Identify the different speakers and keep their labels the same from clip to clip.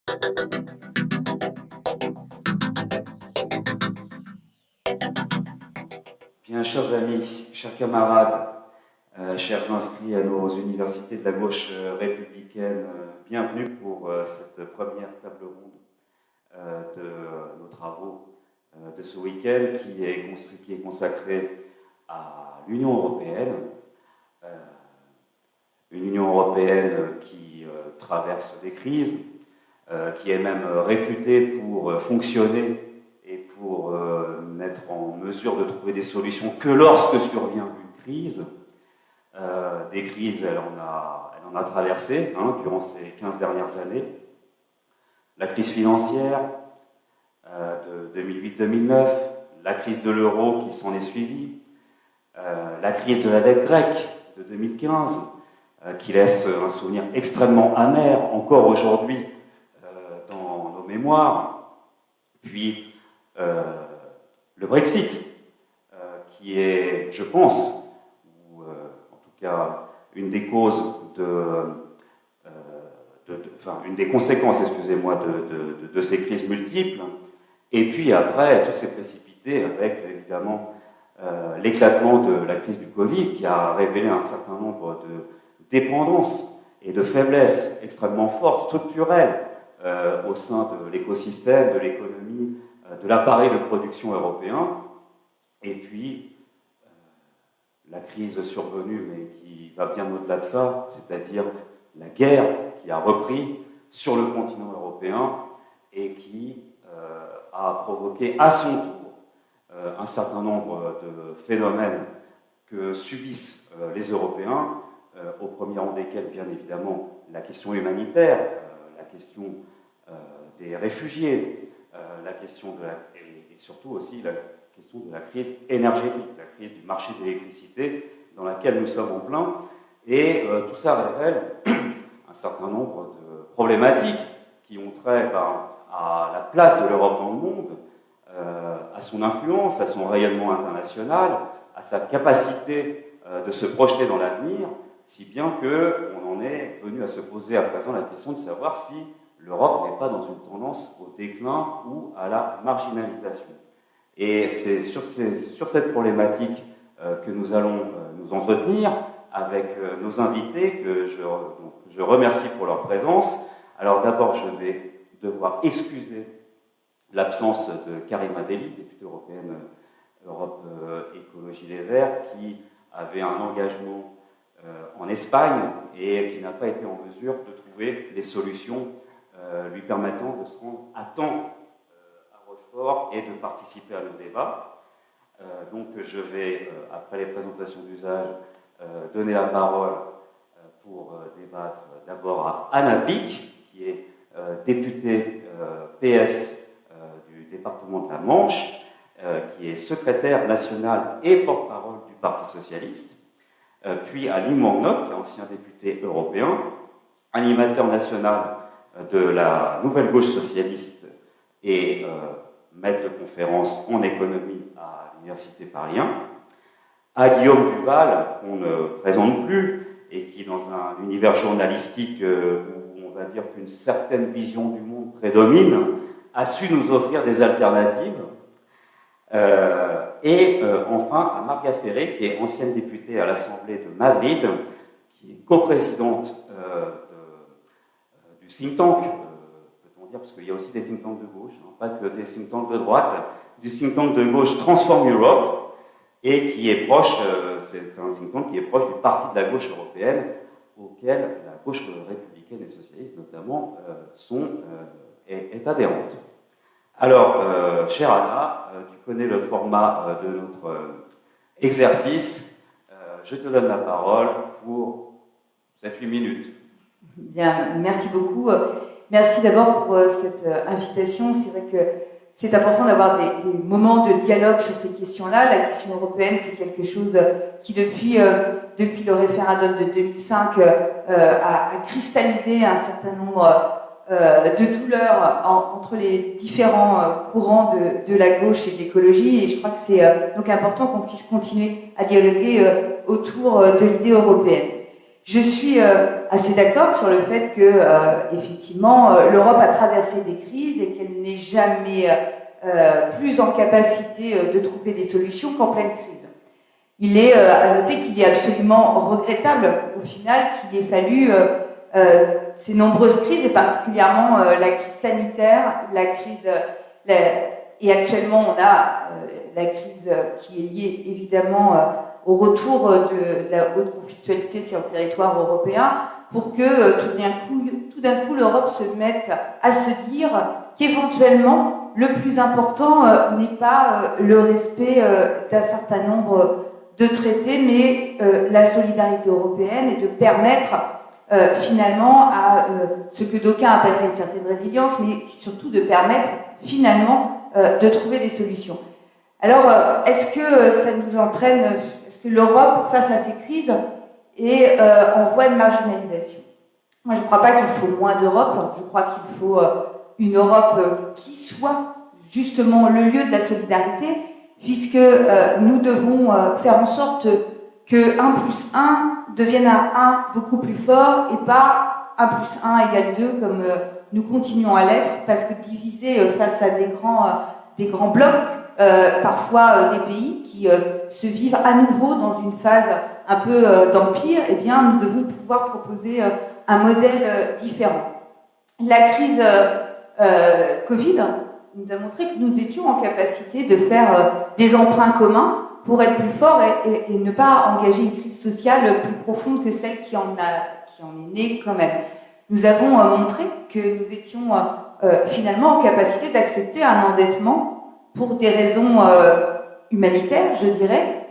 Speaker 1: Bien, chers amis, chers camarades, chers inscrits à nos universités de la gauche républicaine, bienvenue pour cette première table ronde de nos travaux de ce week-end qui est consacré à l'Union européenne. Une Union européenne qui traverse des crises, qui est même réputée pour fonctionner et pour n'être en mesure de trouver des solutions que lorsque survient une crise. Des crises, elle en a traversé durant ces 15 dernières années. La crise financière de 2008-2009, la crise de l'euro qui s'en est suivie, la crise de la dette grecque de 2015, qui laisse un souvenir extrêmement amer encore aujourd'hui dans nos mémoires, puis le Brexit, qui est, je pense, ou en tout cas une des causes une des conséquences, excusez-moi, de ces crises multiples, et puis après, tout s'est précipité avec évidemment l'éclatement de la crise du Covid qui a révélé un certain nombre de dépendances et de faiblesses extrêmement fortes, structurelles, au sein de l'écosystème, de l'économie, de l'appareil de production européen, et puis la crise survenue, mais qui va bien au-delà de ça, c'est-à-dire la guerre qui a repris sur le continent européen et qui a provoqué à son tour un certain nombre de phénomènes que subissent les Européens, au premier rang desquels, bien évidemment, la question humanitaire, la question des réfugiés, la question et surtout aussi la question de la crise énergétique, la crise du marché de l'électricité dans laquelle nous sommes en plein. Et tout ça révèle un certain nombre de problématiques qui ont trait à la place de l'Europe dans le monde, à son influence, à son rayonnement international, à sa capacité de se projeter dans l'avenir, si bien qu'on en est venu à se poser à présent la question de savoir si l'Europe n'est pas dans une tendance au déclin ou à la marginalisation. Et c'est sur cette problématique que nous allons nous entretenir avec nos invités, que je remercie pour leur présence. Alors d'abord, je vais devoir excuser l'absence de Karima Delli, députée européenne Europe Écologie Les Verts, qui avait un engagement en Espagne et qui n'a pas été en mesure de trouver les solutions lui permettant de se rendre à temps à Rochefort et de participer à nos débats. Donc je vais, après les présentations d'usage, donner la parole pour débattre d'abord à Anna Pic, qui est députée PS du département de la Manche, qui est secrétaire nationale et porte-parole du Parti socialiste, puis à Lee Moornock, ancien député européen, animateur national de la Nouvelle Gauche socialiste et maître de conférence en économie à l'Université Paris 1, à Guillaume Duval, qu'on ne présente plus, et qui, dans un univers journalistique où on va dire qu'une certaine vision du monde prédomine, a su nous offrir des alternatives. Et enfin à Marga Ferré, qui est ancienne députée à l'Assemblée de Madrid, qui est coprésidente du think tank, peut-on dire, parce qu'il y a aussi des think tanks de gauche, pas que des think tanks de droite, du think tank de gauche Transform Europe, et qui est proche, c'est un think tank qui est proche du parti de la gauche européenne, auquel la gauche républicaine et socialiste notamment est adhérente. Alors, chère Anna, tu connais le format de notre exercice. Je te donne la parole pour 7-8 minutes.
Speaker 2: Bien, merci beaucoup. Merci d'abord pour cette invitation. C'est vrai que c'est important d'avoir des moments de dialogue sur ces questions-là. La question européenne, c'est quelque chose qui, depuis le référendum de 2005, a cristallisé un certain nombre de douleurs entre les différents courants de la gauche et de l'écologie, et je crois que c'est donc important qu'on puisse continuer à dialoguer autour de l'idée européenne. Je suis assez d'accord sur le fait que, effectivement, l'Europe a traversé des crises et qu'elle n'est jamais plus en capacité de trouver des solutions qu'en pleine crise. Il est à noter qu'il est absolument regrettable, au final, qu'il ait fallu ces nombreuses crises, et particulièrement la crise sanitaire, la crise... et actuellement, on a la crise qui est liée, évidemment, au retour de la haute conflictualité sur le territoire européen, pour que tout d'un coup, l'Europe se mette à se dire qu'éventuellement, le plus important n'est pas le respect d'un certain nombre de traités, mais la solidarité européenne, et de permettre finalement à ce que d'aucuns appelleraient une certaine résilience, mais surtout de permettre finalement de trouver des solutions. Alors, est-ce que ça nous entraîne, est-ce que l'Europe, face à ces crises, est en voie de marginalisation? Moi, je ne crois pas qu'il faut moins d'Europe, je crois qu'il faut une Europe qui soit justement le lieu de la solidarité, puisque nous devons faire en sorte que 1 plus 1 devienne un 1 beaucoup plus fort, et pas 1 plus 1 égale 2 comme nous continuons à l'être, parce que diviser face à des grands blocs, parfois des pays qui se vivent à nouveau dans une phase un peu d'empire, eh bien, nous devons pouvoir proposer un modèle différent. La crise Covid nous a montré que nous étions en capacité de faire des emprunts communs pour être plus forts et ne pas engager une crise sociale plus profonde que celle qui en est née quand même. Nous avons montré que nous étions finalement en capacité d'accepter un endettement pour des raisons humanitaires, je dirais,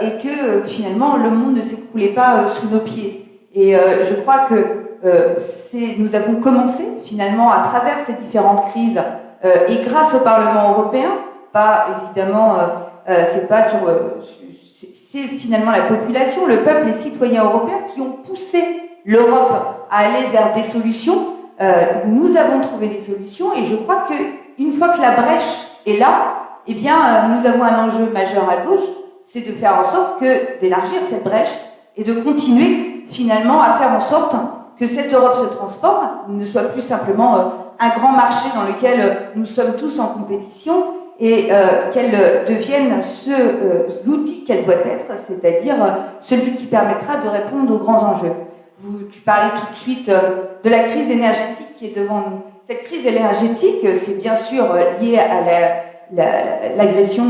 Speaker 2: et que finalement le monde ne s'écroulait pas sous nos pieds. Et je crois que nous avons commencé finalement à travers ces différentes crises, et grâce au Parlement européen, pas évidemment, c'est finalement la population, le peuple, les citoyens européens qui ont poussé l'Europe à aller vers des solutions. Nous avons trouvé des solutions, et je crois qu'une fois que la brèche est là, eh bien, nous avons un enjeu majeur à gauche, c'est de faire en sorte d'élargir cette brèche et de continuer finalement à faire en sorte que cette Europe se transforme, ne soit plus simplement un grand marché dans lequel nous sommes tous en compétition, et qu'elle devienne l'outil qu'elle doit être, c'est-à-dire celui qui permettra de répondre aux grands enjeux. Tu parlais tout de suite de la crise énergétique qui est devant nous. Cette crise énergétique, c'est bien sûr lié à l'agression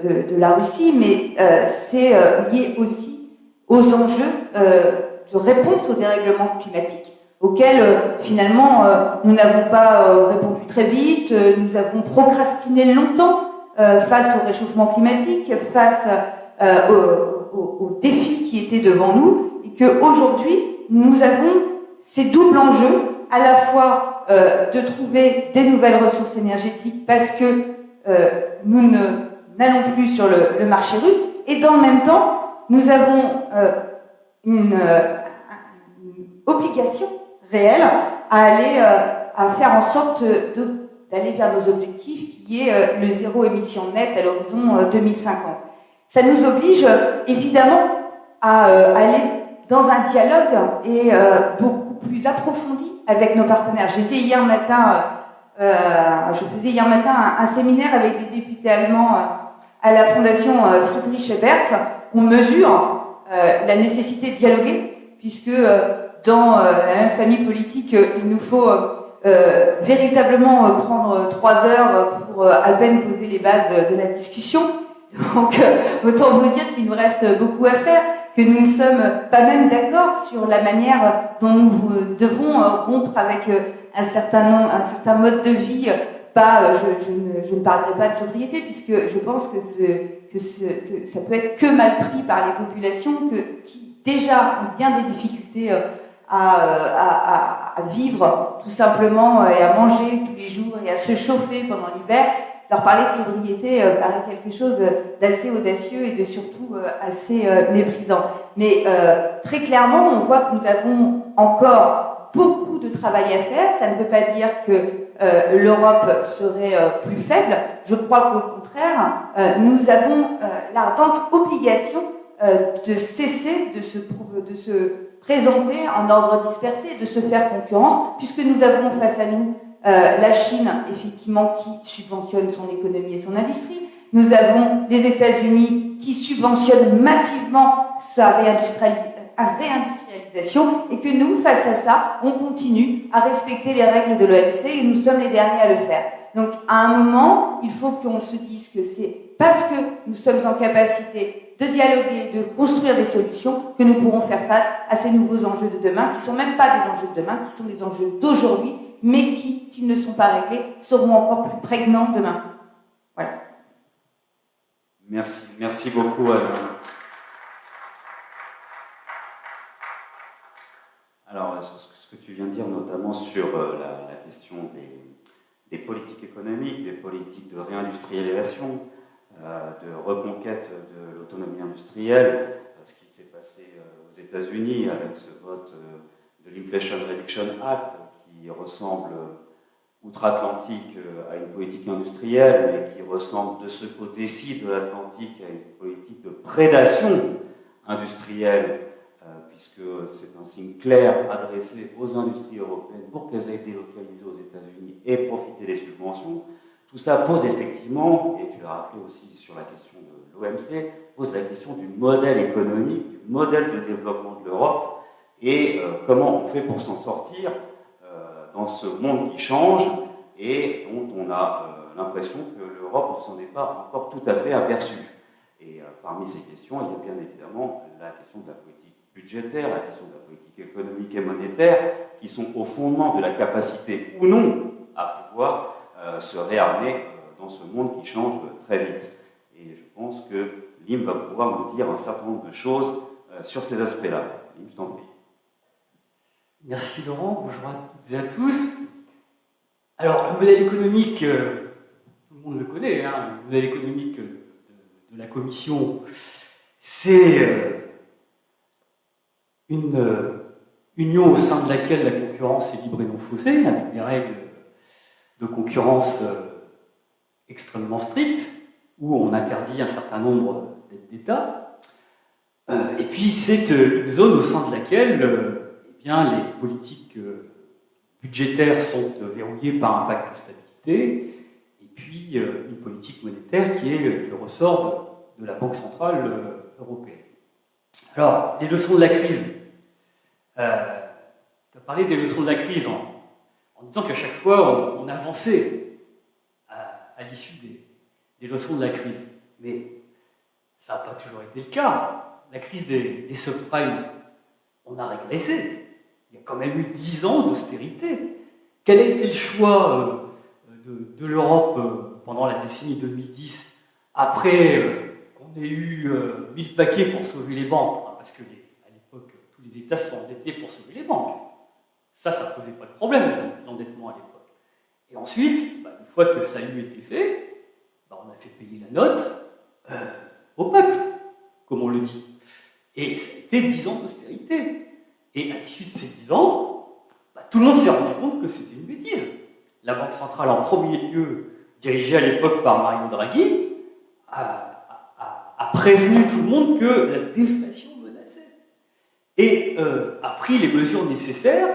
Speaker 2: de la Russie, mais c'est lié aussi aux enjeux de réponse au dérèglement climatique, auxquels finalement nous n'avons pas répondu très vite, nous avons procrastiné longtemps face au réchauffement climatique, face aux défis qui étaient devant nous, et qu'aujourd'hui nous avons ces doubles enjeux, à la fois de trouver des nouvelles ressources énergétiques parce que nous n'allons plus sur le marché russe, et dans le même temps nous avons une obligation réelle à faire en sorte d'aller vers nos objectifs, qui est le zéro émission nette à l'horizon 2050. Ça nous oblige évidemment à aller dans un dialogue et beaucoup plus approfondi avec nos partenaires. Je faisais hier matin un séminaire avec des députés allemands à la fondation Friedrich Ebert. On mesure la nécessité de dialoguer, puisque dans la même famille politique, il nous faut véritablement prendre 3 heures pour à peine poser les bases de la discussion. Donc, autant vous dire qu'il nous reste beaucoup à faire, que nous ne sommes pas même d'accord sur la manière dont nous devons rompre avec un certain mode de vie. Je ne parlerai pas de sobriété, puisque je pense que ça peut être que mal pris par les populations qui déjà ont bien des difficultés à vivre tout simplement, et à manger tous les jours et à se chauffer pendant l'hiver. Leur parler de sobriété paraît quelque chose d'assez audacieux et de surtout assez méprisant. Mais très clairement, on voit que nous avons encore beaucoup de travail à faire. Ça ne veut pas dire que l'Europe serait plus faible. Je crois qu'au contraire, nous avons l'ardente obligation de cesser de se présenter en ordre dispersé et de se faire concurrence, puisque nous avons face à nous la Chine, effectivement, qui subventionne son économie et son industrie. Nous avons les États-Unis qui subventionnent massivement sa réindustrialisation, et que nous, face à ça, on continue à respecter les règles de l'OMC et nous sommes les derniers à le faire. Donc, à un moment, il faut qu'on se dise que c'est parce que nous sommes en capacité de dialoguer, de construire des solutions, que nous pourrons faire face à ces nouveaux enjeux de demain, qui ne sont même pas des enjeux de demain, qui sont des enjeux d'aujourd'hui, mais qui, s'ils ne sont pas réglés, seront encore plus prégnants demain. Voilà.
Speaker 1: Merci beaucoup, Anne. Alors, ce que tu viens de dire, notamment sur la question des politiques économiques, des politiques de réindustrialisation, de reconquête de l'autonomie industrielle, ce qui s'est passé aux États-Unis avec ce vote de l'Inflation Reduction Act, qui ressemble outre-Atlantique à une politique industrielle, mais qui ressemble de ce côté-ci de l'Atlantique à une politique de prédation industrielle, puisque c'est un signe clair adressé aux industries européennes pour qu'elles aillent délocaliser aux États-Unis et profiter des subventions. Tout ça pose effectivement, et tu l'as rappelé aussi sur la question de l'OMC, pose la question du modèle économique, du modèle de développement de l'Europe, et comment on fait pour s'en sortir dans ce monde qui change et dont on a l'impression que l'Europe ne s'en est pas encore tout à fait aperçue. Et parmi ces questions, il y a bien évidemment la question de la politique budgétaire, la question de la politique économique et monétaire, qui sont au fondement de la capacité ou non à pouvoir se réarmer dans ce monde qui change très vite. Et je pense que Lim va pouvoir nous dire un certain nombre de choses sur ces aspects-là. Lim, je t'en prie.
Speaker 3: Merci Laurent, bonjour à toutes et à tous. Alors, le modèle économique, tout le monde le connaît, hein, le modèle économique de la Commission, c'est une union au sein de laquelle la concurrence est libre et non faussée, avec des règles de concurrence extrêmement strictes, où on interdit un certain nombre d'aides d'État. Et puis, c'est une zone au sein de laquelle les politiques budgétaires sont verrouillées par un pacte de stabilité, et puis une politique monétaire qui est le ressort de la Banque centrale européenne. Alors, les leçons de la crise. Tu as parlé des leçons de la crise en disant qu'à chaque fois, on avançait à l'issue des leçons de la crise. Mais ça n'a pas toujours été le cas. La crise des subprimes, on a régressé. Il y a quand même eu 10 ans d'austérité. Quel a été le choix de l'Europe pendant la décennie 2010, après qu'on ait eu 1000 paquets pour sauver les banques, parce que à l'époque, tous les États se sont endettés pour sauver les banques. Ça ne posait pas de problème, l'endettement à l'époque. Et ensuite, une fois que ça a eu été fait, on a fait payer la note au peuple, comme on le dit. Et ça a été 10 ans d'austérité. Et à l'issue de ces 10 ans, tout le monde s'est rendu compte que c'était une bêtise. La Banque centrale, en premier lieu, dirigée à l'époque par Mario Draghi, a prévenu tout le monde que la déflation menaçait. Et a pris les mesures nécessaires,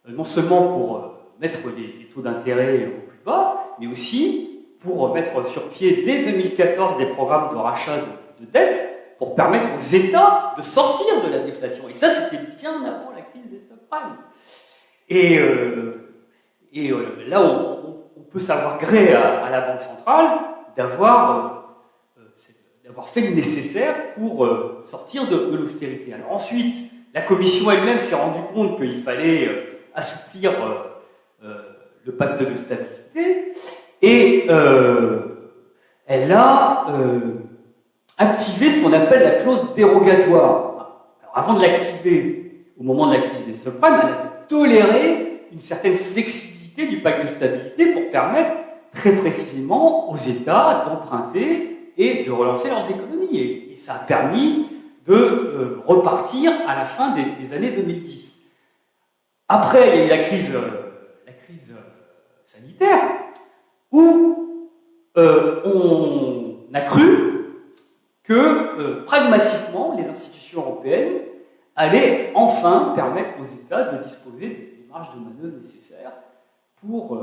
Speaker 3: non seulement pour mettre les taux d'intérêt au plus bas, mais aussi pour mettre sur pied, dès 2014, des programmes de rachat de dettes, pour permettre aux États de sortir de la déflation. Et ça, c'était bien avant la crise des subprimes. Et là, on peut savoir gré à la Banque centrale d'avoir fait le nécessaire pour sortir de l'austérité. Alors ensuite, la Commission elle-même s'est rendue compte qu'il fallait assouplir le pacte de stabilité, et elle a activer ce qu'on appelle la clause dérogatoire. Alors, avant de l'activer au moment de la crise des subprimes, elle a toléré une certaine flexibilité du pacte de stabilité pour permettre très précisément aux États d'emprunter et de relancer leurs économies. Et ça a permis de repartir à la fin des années 2010. Après, il y a eu la crise sanitaire, où on a cru que, pragmatiquement, les institutions européennes allait enfin permettre aux États de disposer des marges de manœuvre nécessaires pour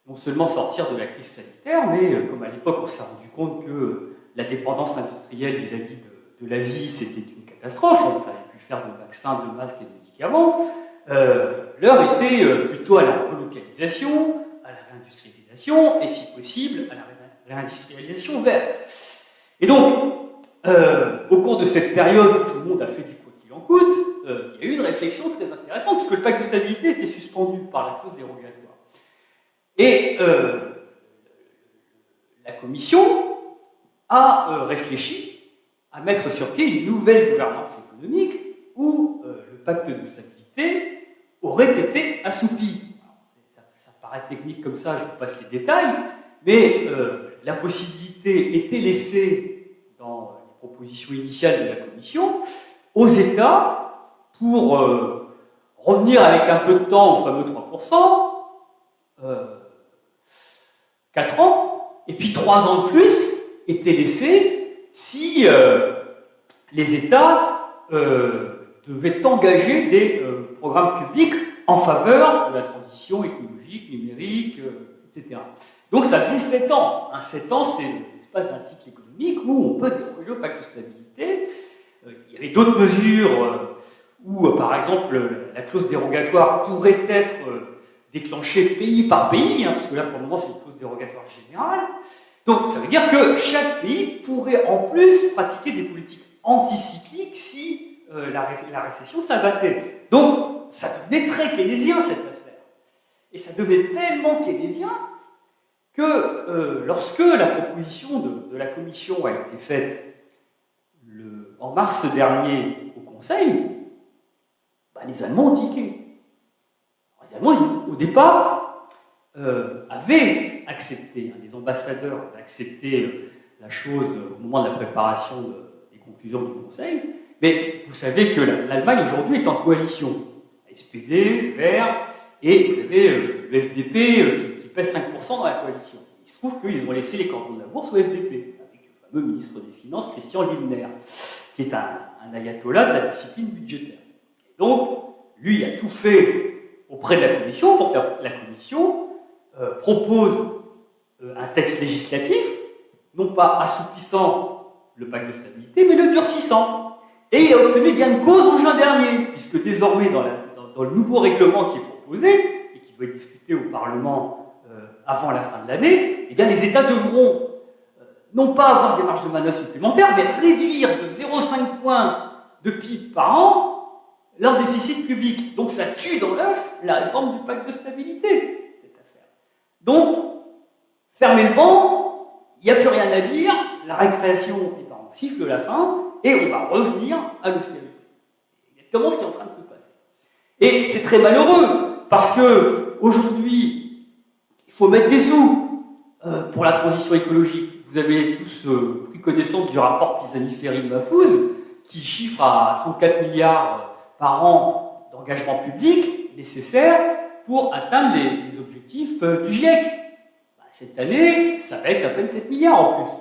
Speaker 3: non seulement sortir de la crise sanitaire, mais comme à l'époque on s'est rendu compte que la dépendance industrielle vis-à-vis de l'Asie, c'était une catastrophe, on n'avait plus faire de vaccins, de masques et de médicaments, l'heure était plutôt à la relocalisation, à la réindustrialisation, et si possible, à la réindustrialisation verte. Et donc, au cours de cette période où tout le monde a fait du quoi qu'il en coûte, il y a eu une réflexion très intéressante, puisque le pacte de stabilité était suspendu par la clause dérogatoire. Et la Commission a réfléchi à mettre sur pied une nouvelle gouvernance économique où le pacte de stabilité aurait été assoupi. Alors, ça paraît technique comme ça, je vous passe les détails, mais la possibilité était laissée dans les propositions initiales de la Commission aux États pour revenir avec un peu de temps au fameux 3%, 4 ans, et puis 3 ans de plus étaient laissés si les États devaient engager des programmes publics en faveur de la transition écologique, numérique, etc. Donc ça faisait 7 ans. 7 ans, c'est l'espace d'un cycle économique où on peut déroger au pacte de stabilité. Il y avait d'autres mesures où, par exemple, la clause dérogatoire pourrait être déclenchée pays par pays, parce que là, pour le moment, c'est une clause dérogatoire générale. Donc, ça veut dire que chaque pays pourrait en plus pratiquer des politiques anticycliques si la récession s'abattait. Donc, ça devenait très keynésien, cette affaire. Et ça devenait tellement keynésien que lorsque la proposition de la Commission a été faite en mars dernier au Conseil, les Allemands ont tiqué. Les Allemands, au départ, avaient accepté, les ambassadeurs avaient accepté la chose au moment de la préparation des conclusions du Conseil, mais vous savez que l'Allemagne aujourd'hui est en coalition. SPD, Verts, et vous avez le FDP qui pèse 5% dans la coalition. Il se trouve qu'ils ont laissé les cordons de la bourse au FDP, avec le fameux ministre des Finances, Christian Lindner, qui est un ayatollah de la discipline budgétaire. Et donc, lui a tout fait auprès de la Commission pour que la Commission propose un texte législatif, non pas assouplissant le pacte de stabilité, mais le durcissant. Et il a obtenu gain de cause en juin dernier, puisque désormais, dans le nouveau règlement qui est proposé, et qui doit être discuté au Parlement avant la fin de l'année, eh bien, les États devront non pas avoir des marges de manœuvre supplémentaires, mais réduire de 0,5 points de PIB par an leur déficit public. Donc ça tue dans l'œuf la réforme du pacte de stabilité, cette affaire. Donc, fermez le banc, il n'y a plus rien à dire, la récréation, on siffle la fin, et on va revenir à l'austérité. C'est exactement ce qui est en train de se passer. Et c'est très malheureux, parce que aujourd'hui, il faut mettre des sous pour la transition écologique. Vous avez tous pris connaissance du rapport Pisani-Ferry-Mahfouz, qui chiffre à 34 milliards par an d'engagement public nécessaires pour atteindre les objectifs du GIEC. Cette année, ça va être à peine 7 milliards en plus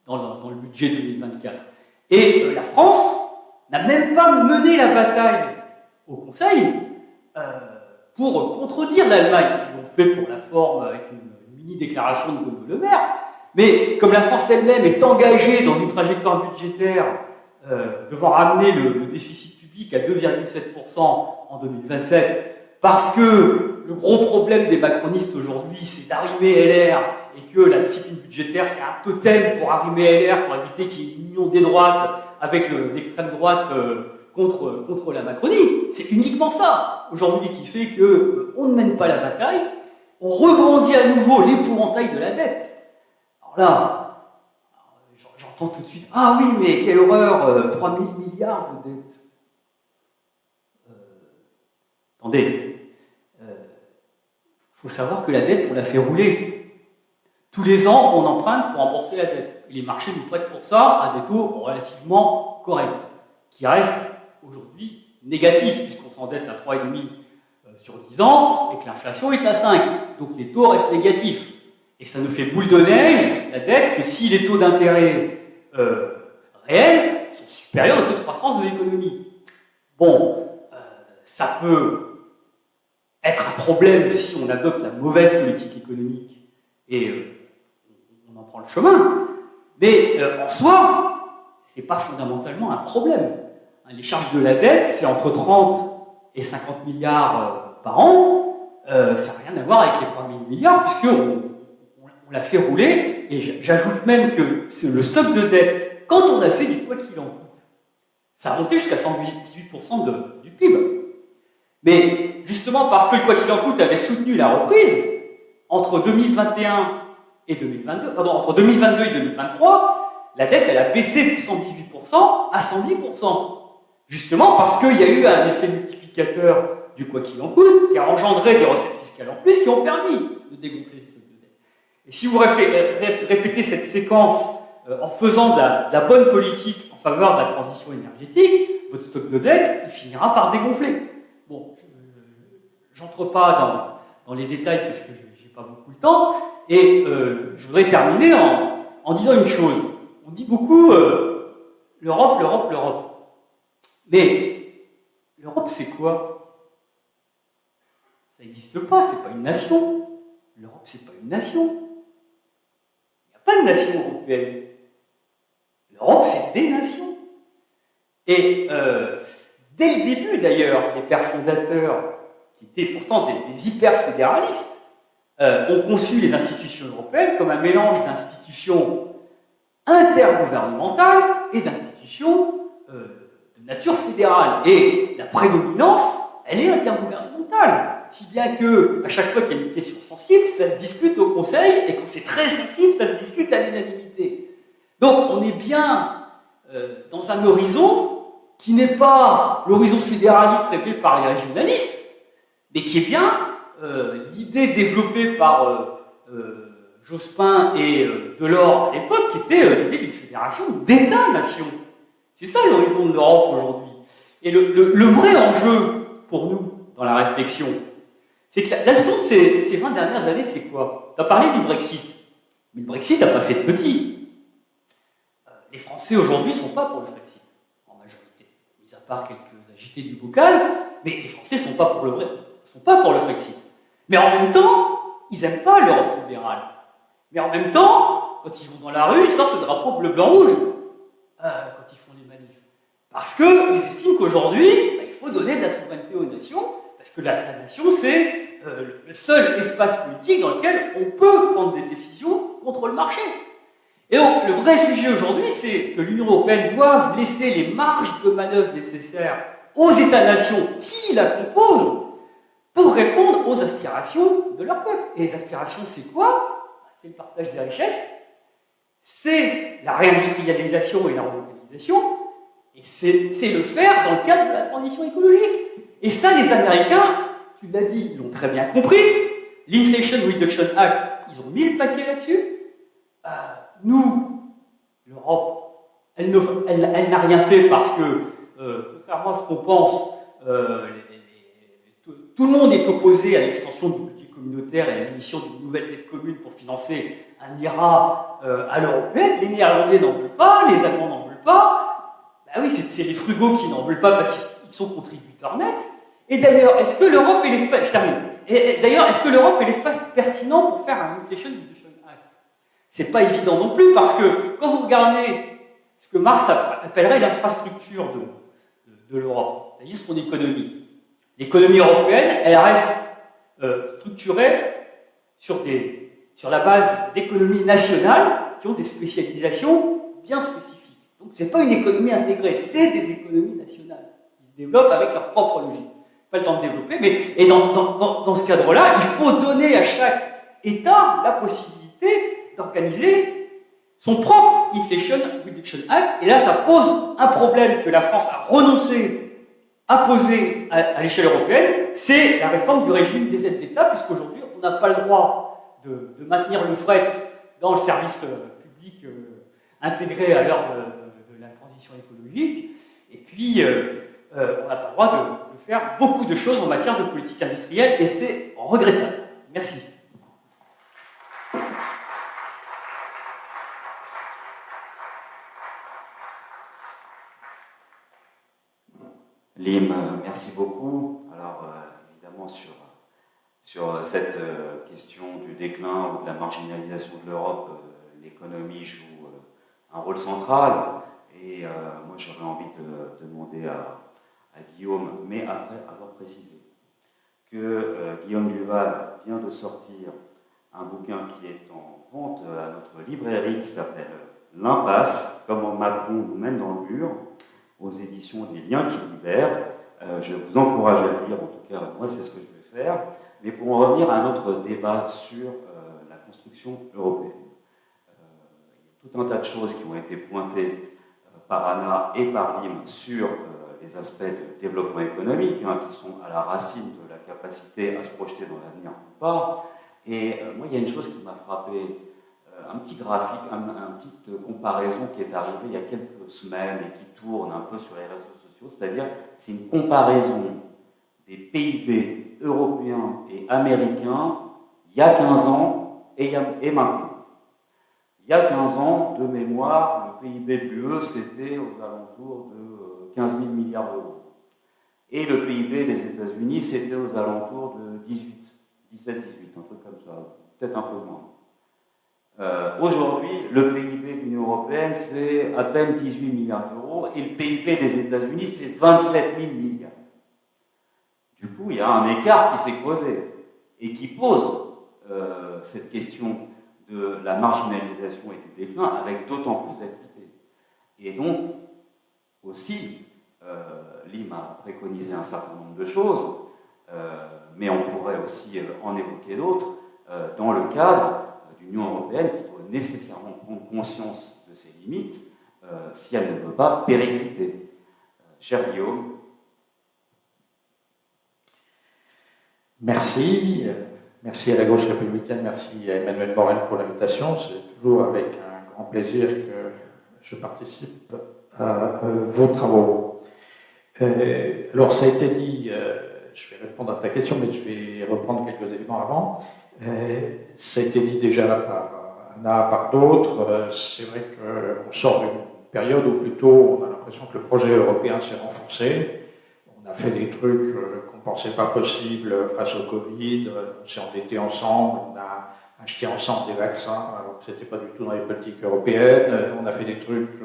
Speaker 3: dans le budget 2024. Et la France n'a même pas mené la bataille au Conseil pour contredire l'Allemagne. Ils l'ont fait pour la forme avec une mini-déclaration de Bruno Le Maire. Mais comme la France elle-même est engagée dans une trajectoire budgétaire devant ramener le déficit public à 2,7% en 2027, parce que le gros problème des macronistes aujourd'hui, c'est d'arrimer LR, et que la discipline budgétaire, c'est un totem pour arrimer LR, pour éviter qu'il y ait une union des droites avec l'extrême droite contre la Macronie. C'est uniquement ça, aujourd'hui, qui fait qu'on ne mène pas la bataille, on regrandit à nouveau l'épouvantail de la dette. Alors là, j'entends tout de suite, ah oui, mais quelle horreur, 3 000 milliards de dettes. Attendez, il faut savoir que la dette, on la fait rouler. Tous les ans, on emprunte pour rembourser la dette. Et les marchés nous prêtent pour ça à des taux relativement corrects, qui restent aujourd'hui négatifs, puisqu'on s'endette à 3,5 sur 10 ans, et que l'inflation est à 5. Donc les taux restent négatifs. Et ça ne fait boule de neige, la dette, que si les taux d'intérêt réels sont supérieurs au taux de croissance de l'économie. Bon, ça peut être un problème si on adopte la mauvaise politique économique et on en prend le chemin, mais en soi, c'est pas fondamentalement un problème. Les charges de la dette, c'est entre 30 et 50 milliards par an, ça n'a rien à voir avec les 3 000 milliards, puisqu'on l'a fait rouler, et j'ajoute même que le stock de dette, quand on a fait du quoi qu'il en coûte, ça a monté jusqu'à 118% du PIB. Mais justement parce que le quoi qu'il en coûte avait soutenu la reprise, entre 2021 et 2022, pardon, entre 2022 et 2023, la dette, elle a baissé de 118% à 110%. Justement parce qu'il y a eu un effet multiplicateur du quoi qu'il en coûte, qui a engendré des recettes fiscales en plus, qui ont permis de dégonfler ce stock de dette. Et si vous répétez cette séquence en faisant de la bonne politique en faveur de la transition énergétique, votre stock de dette, il finira par dégonfler. Bon, j'entre pas dans les détails parce que j'ai pas beaucoup le temps, et je voudrais terminer en disant une chose. On dit beaucoup l'Europe, l'Europe, l'Europe. Mais l'Europe, c'est quoi? Ça n'existe pas, c'est pas une nation. L'Europe, c'est pas une nation. Il n'y a pas de nation européenne. L'Europe, c'est des nations. Et dès le début, d'ailleurs, les pères fondateurs, qui étaient pourtant des hyper-fédéralistes, ont conçu les institutions européennes comme un mélange d'institutions intergouvernementales et d'institutions de nature fédérale. Et la prédominance, elle est intergouvernementale. Si bien que, à chaque fois qu'il y a une question sensible, ça se discute au Conseil, et quand c'est très sensible, ça se discute à l'unanimité. Donc, on est bien dans un horizon qui n'est pas l'horizon fédéraliste rêvé par les régionalistes, mais qui est bien l'idée développée par Jospin et Delors à l'époque, qui était l'idée d'une fédération d'États-nations. C'est ça l'horizon de l'Europe aujourd'hui. Et le vrai enjeu pour nous dans la réflexion, c'est que la leçon de ces 20 dernières années, c'est quoi? Tu as parlé du Brexit, mais le Brexit n'a pas fait de petit. Les Français aujourd'hui ne sont pas pour le Brexit, en majorité, mis à part quelques agités du bocal, mais les Français ne sont pas pour le Brexit. Mais en même temps, ils n'aiment pas l'Europe libérale. Mais en même temps, quand ils vont dans la rue, ils sortent le drapeau bleu, blanc, rouge, quand ils font les manifs. Parce qu'ils estiment qu'aujourd'hui, il faut donner de la souveraineté aux nations, parce que la nation, c'est le seul espace politique dans lequel on peut prendre des décisions contre le marché. Et donc, le vrai sujet aujourd'hui, c'est que l'Union européenne doit laisser les marges de manœuvre nécessaires aux États-nations qui la composent pour répondre aux aspirations de leur peuple. Et les aspirations, c'est quoi? C'est le partage des richesses, c'est la réindustrialisation et la relocalisation, et c'est le faire dans le cadre de la transition écologique. Et ça, les Américains, tu l'as dit, ils l'ont très bien compris. L'Inflation Reduction Act, ils ont mis le paquet là-dessus. Nous, l'Europe, elle n'a rien fait parce que, contrairement à ce qu'on pense, tout le monde est opposé à l'extension du budget communautaire et à l'émission d'une nouvelle dette commune pour financer un IRA à l'européenne. Les Néerlandais n'en veulent pas, les Allemands n'en veulent pas. Ben oui, c'est les frugaux qui n'en veulent pas parce qu'ils sont contributeurs nets. Et d'ailleurs, est-ce que l'Europe est l'espace... Je termine. Et d'ailleurs, est-ce que l'Europe est l'espace pertinent pour faire un Inflation Reduction Act? C'est pas évident non plus parce que quand vous regardez ce que Marx appellerait l'infrastructure de l'Europe, c'est-à-dire son économie. L'économie européenne, elle reste structurée sur la base d'économies nationales qui ont des spécialisations bien spécifiques. Donc ce n'est pas une économie intégrée, c'est des économies nationales qui se développent avec leur propre logique. Pas le temps de développer, mais dans ce cadre-là, il faut donner à chaque État la possibilité d'organiser son propre Inflation Reduction Act. Et là, ça pose un problème que la France a renoncé à poser à l'échelle européenne, c'est la réforme du régime des aides d'État, puisqu'aujourd'hui, on n'a pas le droit de maintenir le fret dans le service public intégré à l'heure de la transition écologique. Et puis, on n'a pas le droit de faire beaucoup de choses en matière de politique industrielle, et c'est regrettable. Merci.
Speaker 1: Lim, merci beaucoup. Alors, évidemment, sur cette question du déclin ou de la marginalisation de l'Europe, l'économie joue un rôle central. Et moi, j'aurais envie de demander à Guillaume, mais après avoir précisé, que Guillaume Duval vient de sortir un bouquin qui est en vente à notre librairie qui s'appelle L'Impasse, comment Macron nous mène dans le mur, aux éditions des Liens qui libèrent. Je vous encourage à le lire, en tout cas, moi c'est ce que je vais faire. Mais pour en revenir à notre débat sur la construction européenne, il y a tout un tas de choses qui ont été pointées par Anna et par Lim sur les aspects de développement économique, qui sont à la racine de la capacité à se projeter dans l'avenir ou pas. Et moi, il y a une chose qui m'a frappé, un petit graphique, une petite comparaison qui est arrivée il y a quelques semaines et qui tourne un peu sur les réseaux sociaux, c'est-à-dire c'est une comparaison des PIB européens et américains il y a 15 ans et maintenant. Il y a 15 ans, de mémoire, le PIB de l'UE, c'était aux alentours de 15 000 milliards d'euros. Et le PIB des États-Unis, c'était aux alentours de 17-18, un truc comme ça, peut-être un peu moins. Aujourd'hui, le PIB de l'Union européenne, c'est à peine 18 milliards d'euros, et le PIB des États-Unis, c'est 27 000 milliards. Du coup, il y a un écart qui s'est creusé, et qui pose cette question de la marginalisation et du déclin avec d'autant plus d'acuité. Et donc, aussi, Lim a préconisé un certain nombre de choses, mais on pourrait aussi en évoquer d'autres, dans le cadre d'Union européenne qui doit nécessairement prendre conscience de ses limites si elle ne veut pas péricliter. Cher Guillaume.
Speaker 4: Merci. Merci à la gauche républicaine, merci à Emmanuel Morel pour l'invitation. C'est toujours avec un grand plaisir que je participe à vos travaux. Alors, ça a été dit, je vais répondre à ta question, mais je vais reprendre quelques éléments avant. Ça a été dit déjà par Anna, par d'autres. C'est vrai qu'on sort d'une période où plutôt on a l'impression que le projet européen s'est renforcé. On a fait des trucs qu'on ne pensait pas possibles face au Covid, on s'est endettés ensemble, on a acheté ensemble des vaccins, alors que ce n'était pas du tout dans les politiques européennes, on a fait des trucs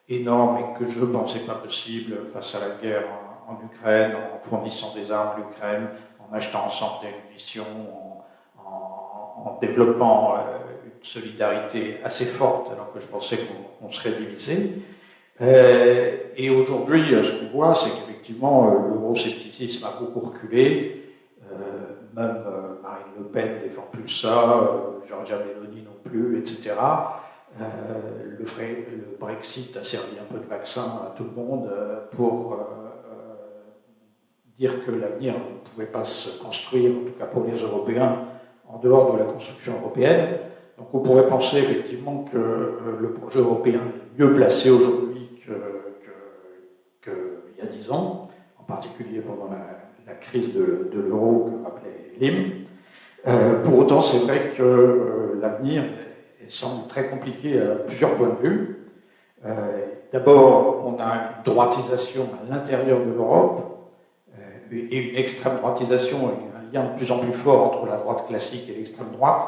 Speaker 4: énormes et que je ne pensais pas possibles face à la guerre en Ukraine, en fournissant des armes à l'Ukraine, en achetant ensemble des munitions, en développant une solidarité assez forte alors que je pensais qu'on serait divisé. Et aujourd'hui, ce qu'on voit, c'est qu'effectivement, l'euroscepticisme a beaucoup reculé. Même Marine Le Pen ne défend plus ça, Giorgia Meloni non plus, etc. Le Brexit a servi un peu de vaccin à tout le monde pour dire que l'avenir ne pouvait pas se construire, en tout cas pour les Européens, en dehors de la construction européenne. Donc on pourrait penser effectivement que le projet européen est mieux placé aujourd'hui qu'il y a 10 ans, en particulier pendant la crise de l'euro que rappelait Lim. Pour autant, c'est vrai que l'avenir semble très compliqué à plusieurs points de vue. D'abord, on a une droitisation à l'intérieur de l'Europe et une extrême droitisation et un lien de plus en plus fort entre la droite classique et l'extrême droite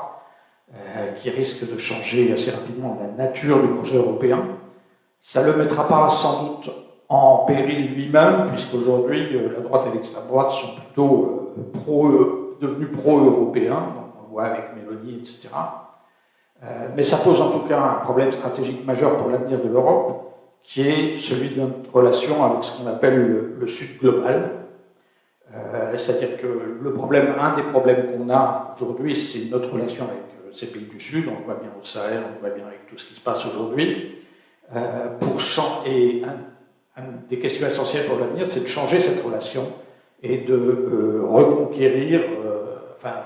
Speaker 4: qui risque de changer assez rapidement la nature du projet européen. Ça ne le mettra pas sans doute en péril lui-même, puisqu'aujourd'hui, la droite et l'extrême droite sont plutôt devenus pro-européens, on le voit avec Mélanie, etc. Mais ça pose en tout cas un problème stratégique majeur pour l'avenir de l'Europe, qui est celui de notre relation avec ce qu'on appelle le Sud global. C'est-à-dire que un des problèmes qu'on a aujourd'hui, c'est notre relation avec ces pays du Sud, on le voit bien au Sahel, on le voit bien avec tout ce qui se passe aujourd'hui. Et une des questions essentielles pour l'avenir, c'est de changer cette relation et de reconquérir,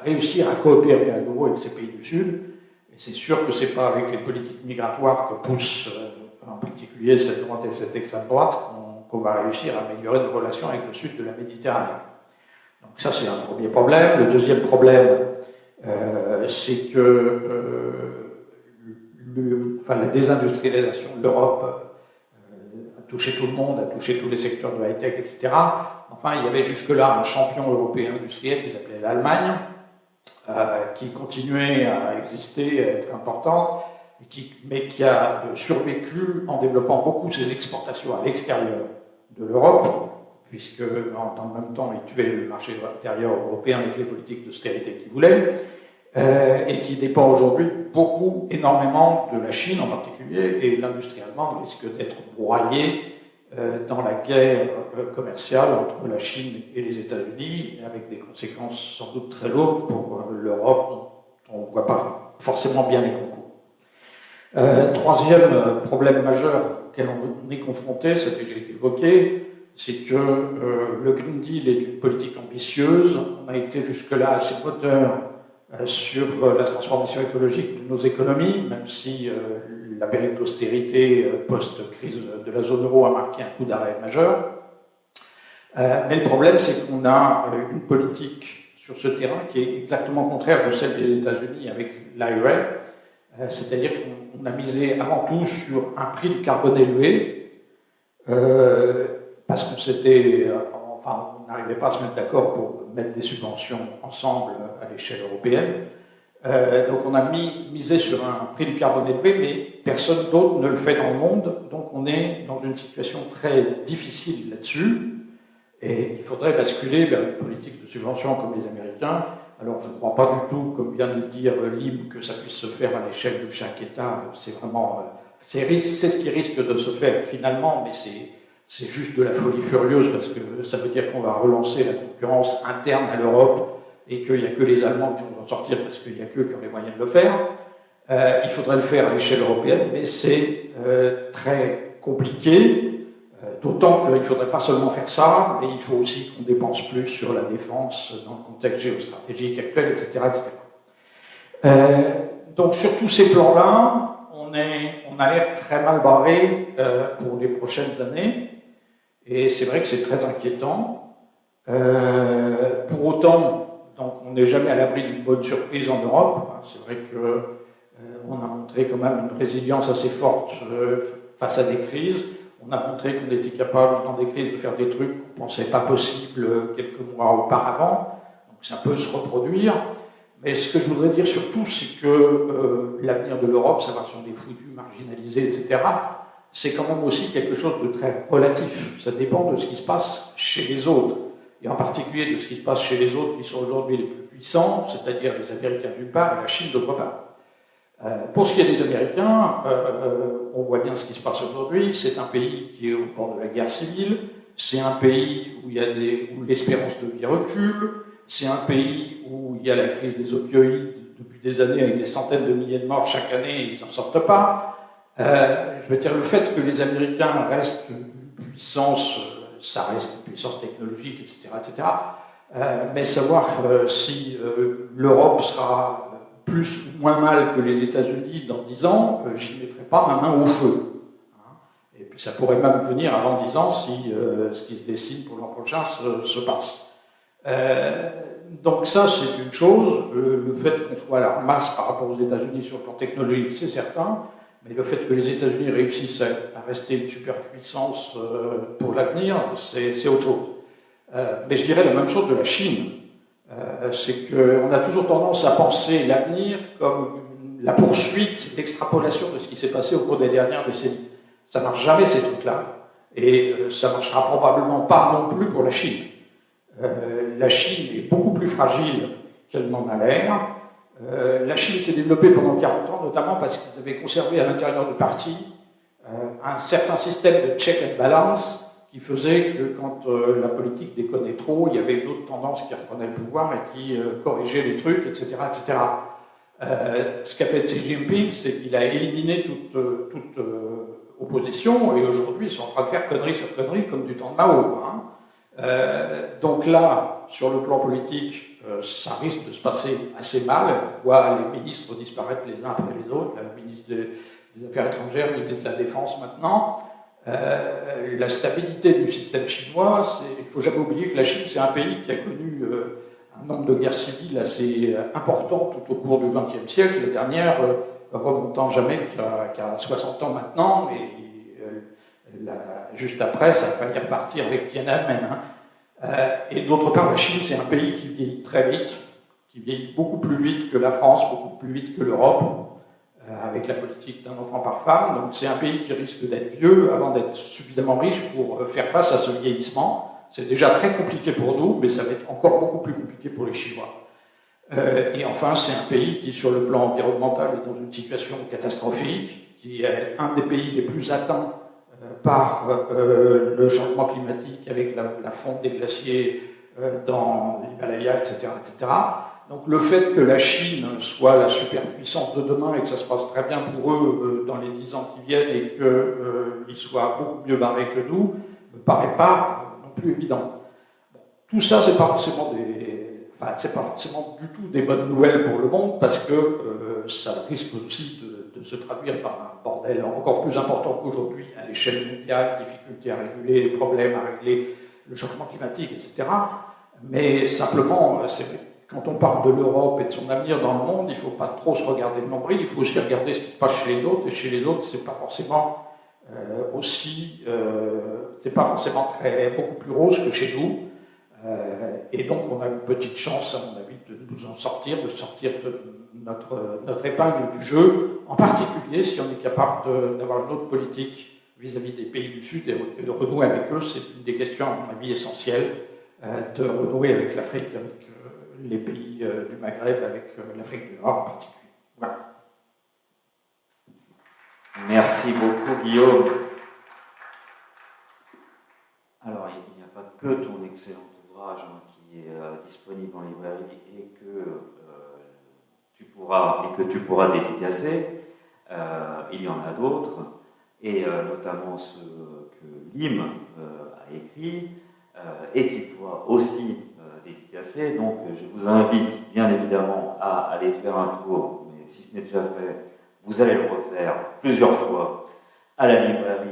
Speaker 4: réussir à coopérer à nouveau avec ces pays du Sud. Et c'est sûr que ce n'est pas avec les politiques migratoires que poussent en particulier cette droite et cette extrême droite qu'on va réussir à améliorer nos relations avec le Sud de la Méditerranée. Donc ça, c'est un premier problème. Le deuxième problème, c'est que la désindustrialisation de l'Europe a touché tout le monde, a touché tous les secteurs de high-tech, etc. Enfin, il y avait jusque-là un champion européen industriel qui s'appelait l'Allemagne, qui continuait à exister, à être importante, mais qui a survécu en développant beaucoup ses exportations à l'extérieur de l'Europe, puisque en même temps il tuait le marché intérieur européen avec les politiques d'austérité qu'il voulait, et qui dépend aujourd'hui beaucoup, énormément de la Chine en particulier, et l'industrie allemande risque d'être broyée dans la guerre commerciale entre la Chine et les États-Unis, avec des conséquences sans doute très lourdes pour l'Europe, dont on ne voit pas forcément bien les concours. Troisième problème majeur auquel on est confronté, ça a déjà été évoqué, c'est que le Green Deal est une politique ambitieuse. On a été jusque-là assez moteur sur la transformation écologique de nos économies, même si la période d'austérité post-crise de la zone euro a marqué un coup d'arrêt majeur. Mais le problème, c'est qu'on a une politique sur ce terrain qui est exactement contraire de celle des États-Unis avec l'IRA, c'est-à-dire qu'on a misé avant tout sur un prix du carbone élevé, parce qu'on s'était, enfin, on n'arrivait pas à se mettre d'accord pour mettre des subventions ensemble à l'échelle européenne. Donc on a misé sur un prix du carbone élevé, mais personne d'autre ne le fait dans le monde, donc on est dans une situation très difficile là-dessus, et il faudrait basculer vers une politique de subvention comme les Américains. Alors je ne crois pas du tout, comme vient de le dire Lim, que ça puisse se faire à l'échelle de chaque État. C'est vraiment, c'est ce qui risque de se faire finalement, mais c'est juste de la folie furieuse, parce que ça veut dire qu'on va relancer la concurrence interne à l'Europe et qu'il n'y a que les Allemands qui vont en sortir parce qu'il n'y a qu'eux qui ont les moyens de le faire. Il faudrait le faire à l'échelle européenne, mais c'est très compliqué, d'autant qu'il ne faudrait pas seulement faire ça, mais il faut aussi qu'on dépense plus sur la défense dans le contexte géostratégique actuel, etc. Donc sur tous ces plans-là, on a l'air très mal barré pour les prochaines années, et c'est vrai que c'est très inquiétant. Pour autant, donc, on n'est jamais à l'abri d'une bonne surprise en Europe. C'est vrai qu'on a montré quand même une résilience assez forte face à des crises. On a montré qu'on était capable, dans des crises, de faire des trucs qu'on ne pensait pas possibles quelques mois auparavant. Donc ça peut se reproduire. Mais ce que je voudrais dire surtout, c'est que l'avenir de l'Europe, savoir si on est foutu, marginalisé, etc., c'est quand même aussi quelque chose de très relatif. Ça dépend de ce qui se passe chez les autres. Et en particulier de ce qui se passe chez les autres qui sont aujourd'hui les plus puissants, c'est-à-dire les Américains d'une part et la Chine d'autre part. Pour ce qui est des Américains, on voit bien ce qui se passe aujourd'hui. C'est un pays qui est au bord de la guerre civile, c'est un pays où où l'espérance de vie recule, c'est un pays où il y a la crise des opioïdes depuis des années avec des centaines de milliers de morts chaque année et ils n'en sortent pas. Je veux dire, le fait que les Américains restent une puissance, ça reste une puissance technologique, etc., etc. Mais savoir si l'Europe sera plus ou moins mal que les États-Unis dans 10 ans, j'y mettrai pas ma main au feu. Et puis ça pourrait même venir avant 10 ans si ce qui se dessine pour l'an prochain se passe. Donc ça, c'est une chose. Le fait qu'on soit à la masse par rapport aux États-Unis sur le plan technologique, c'est certain. Mais le fait que les États-Unis réussissent à rester une superpuissance pour l'avenir, c'est autre chose. Mais je dirais la même chose de la Chine. C'est qu'on a toujours tendance à penser l'avenir comme la poursuite, l'extrapolation de ce qui s'est passé au cours des dernières décennies. Ça ne marche jamais, ces trucs-là. Et ça ne marchera probablement pas non plus pour la Chine. La Chine est beaucoup plus fragile qu'elle n'en a l'air. La Chine s'est développée pendant 40 ans, notamment parce qu'ils avaient conservé à l'intérieur du parti un certain système de check and balance qui faisait que quand la politique déconnait trop, il y avait une autre tendance qui reprenait le pouvoir et qui corrigeait les trucs, etc. etc. Ce qu'a fait Xi Jinping, c'est qu'il a éliminé toute opposition, et aujourd'hui, ils sont en train de faire connerie sur connerie, comme du temps de Mao. Donc là, sur le plan politique, ça risque de se passer assez mal. On voit les ministres disparaître les uns après les autres, le ministre des Affaires étrangères, le ministre de la Défense maintenant. La stabilité du système chinois, il ne faut jamais oublier que la Chine, c'est un pays qui a connu un nombre de guerres civiles assez important tout au cours du XXe siècle, la dernière remontant jamais qu'à 60 ans maintenant, et juste après, ça a failli repartir avec Tiananmen. Et d'autre part, la Chine, c'est un pays qui vieillit très vite, qui vieillit beaucoup plus vite que la France, beaucoup plus vite que l'Europe, avec la politique d'un enfant par femme. Donc c'est un pays qui risque d'être vieux avant d'être suffisamment riche pour faire face à ce vieillissement. C'est déjà très compliqué pour nous, mais ça va être encore beaucoup plus compliqué pour les Chinois. Et enfin, c'est un pays qui, sur le plan environnemental, est dans une situation catastrophique, qui est un des pays les plus atteints par le changement climatique, avec la fonte des glaciers dans l'Himalaya, etc., etc. Donc le fait que la Chine soit la superpuissance de demain et que ça se passe très bien pour eux dans les 10 ans qui viennent et qu'ils soient beaucoup mieux barrés que nous, ne me paraît pas non plus évident. Bon, tout ça, c'est pas forcément c'est pas forcément du tout des bonnes nouvelles pour le monde, parce que ça risque aussi de se traduire par un bordel encore plus important qu'aujourd'hui à l'échelle mondiale, difficulté à réguler les problèmes, à régler le changement climatique, etc. Mais simplement, quand on parle de l'Europe et de son avenir dans le monde, il ne faut pas trop se regarder le nombril, il faut aussi regarder ce qui se passe chez les autres, et chez les autres, c'est pas forcément c'est pas forcément beaucoup plus rose que chez nous. Et donc on a une petite chance, à mon avis, de nous en sortir, de sortir de notre épingle du jeu, en particulier si on est capable d'avoir une autre politique vis-à-vis des pays du Sud et de renouer avec eux. C'est une des questions, à mon avis, essentielles, de renouer avec l'Afrique, avec les pays du Maghreb, avec l'Afrique du Nord en particulier. Voilà.
Speaker 1: Merci beaucoup, Guillaume. Alors, il n'y a pas que ton excellent ouvrage qui est disponible en librairie et que tu pourras dédicacer. Il y en a d'autres, et notamment ceux que Lim a écrit et qui pourra aussi dédicacer. Donc, je vous invite bien évidemment à aller faire un tour, mais si ce n'est déjà fait, vous allez le refaire plusieurs fois à la librairie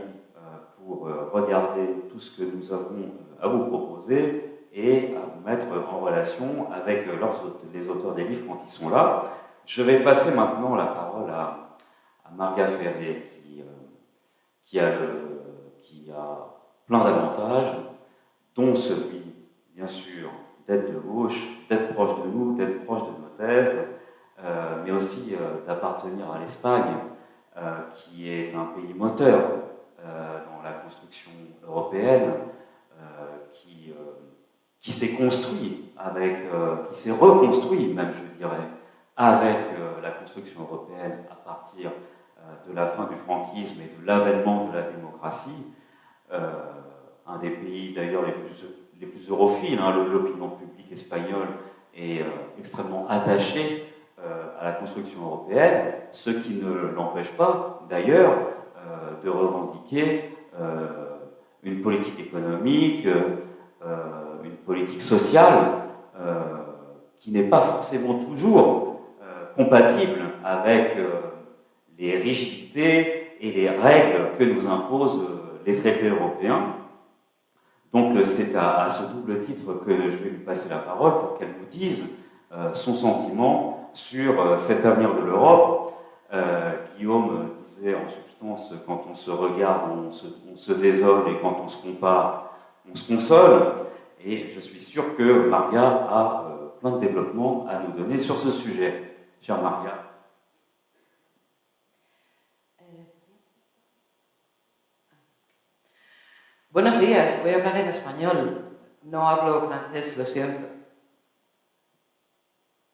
Speaker 1: pour regarder tout ce que nous avons à vous proposer et à vous mettre en relation avec les auteurs des livres quand ils sont là. Je vais passer maintenant la parole à Marga Ferré qui a plein d'avantages, dont celui, bien sûr, d'être de gauche, d'être proche de nous, d'être proche de nos thèses, mais aussi d'appartenir à l'Espagne, qui est un pays moteur dans la construction européenne, qui s'est construit qui s'est reconstruit, même je dirais, avec la construction européenne à partir de la fin du franquisme et de l'avènement de la démocratie. Un des pays d'ailleurs les plus europhiles, l'opinion publique espagnole est extrêmement attachée à la construction européenne, ce qui ne l'empêche pas d'ailleurs de revendiquer une politique économique, une politique sociale qui n'est pas forcément toujours compatible avec les rigidités et les règles que nous imposent les traités européens. Donc c'est à ce double titre que je vais lui passer la parole pour qu'elle nous dise son sentiment sur cet avenir de l'Europe. Guillaume disait en substance, quand on se regarde, on se désole, et quand on se compare, on se console. Et je suis sûr que Marga a plein de développements à nous donner sur ce sujet. Chère Marga.
Speaker 5: Buenos días, voy a hablar en español. No hablo francés, lo siento.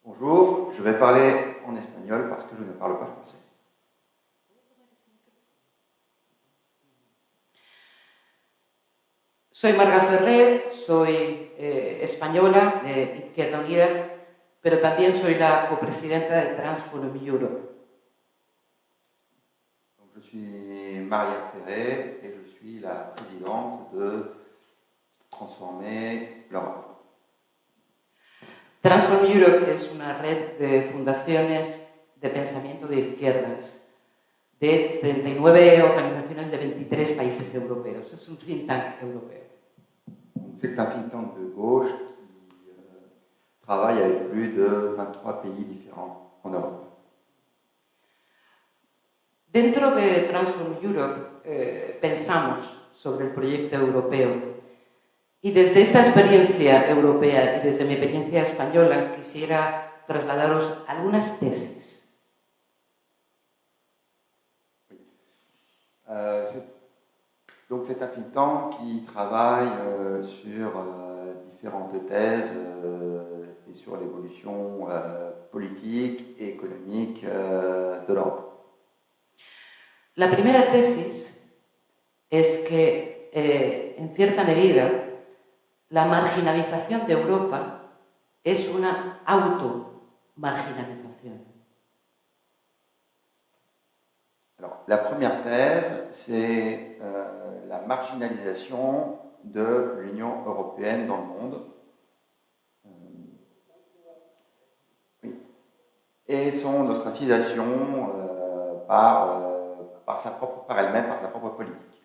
Speaker 6: Bonjour, je vais parler en espagnol parce que je ne parle pas français.
Speaker 5: Soy Marga Ferrer, soy española de Izquierda Unida, pero también soy la copresidenta de Transform Europe.
Speaker 6: Donc, je suis Maria Ferrer et je suis la présidente de Transformer l'Europe.
Speaker 5: Transform Europe es una red de fundaciones de pensamiento de izquierdas de 39 organizaciones de 23 países europeos. Es un think tank europeo.
Speaker 6: C'est un think tank de gauche qui travaille avec plus de 23 pays différents en Europe.
Speaker 5: Dentro de Transform Europe pensamos sobre el proyecto europeo y desde esta experiencia europea y desde mi experiencia española quisiera trasladaros algunas tesis.
Speaker 6: Donc c'est un think tank qui travaille sur différentes thèses et sur l'évolution politique et économique de l'Europe.
Speaker 5: La primera tesis es que, en cierta medida, la marginalización de Europa es una auto-marginalización.
Speaker 6: Alors, la première thèse, c'est la marginalisation de l'Union européenne dans le monde. Oui. Et son ostracisation par elle-même, par sa propre politique.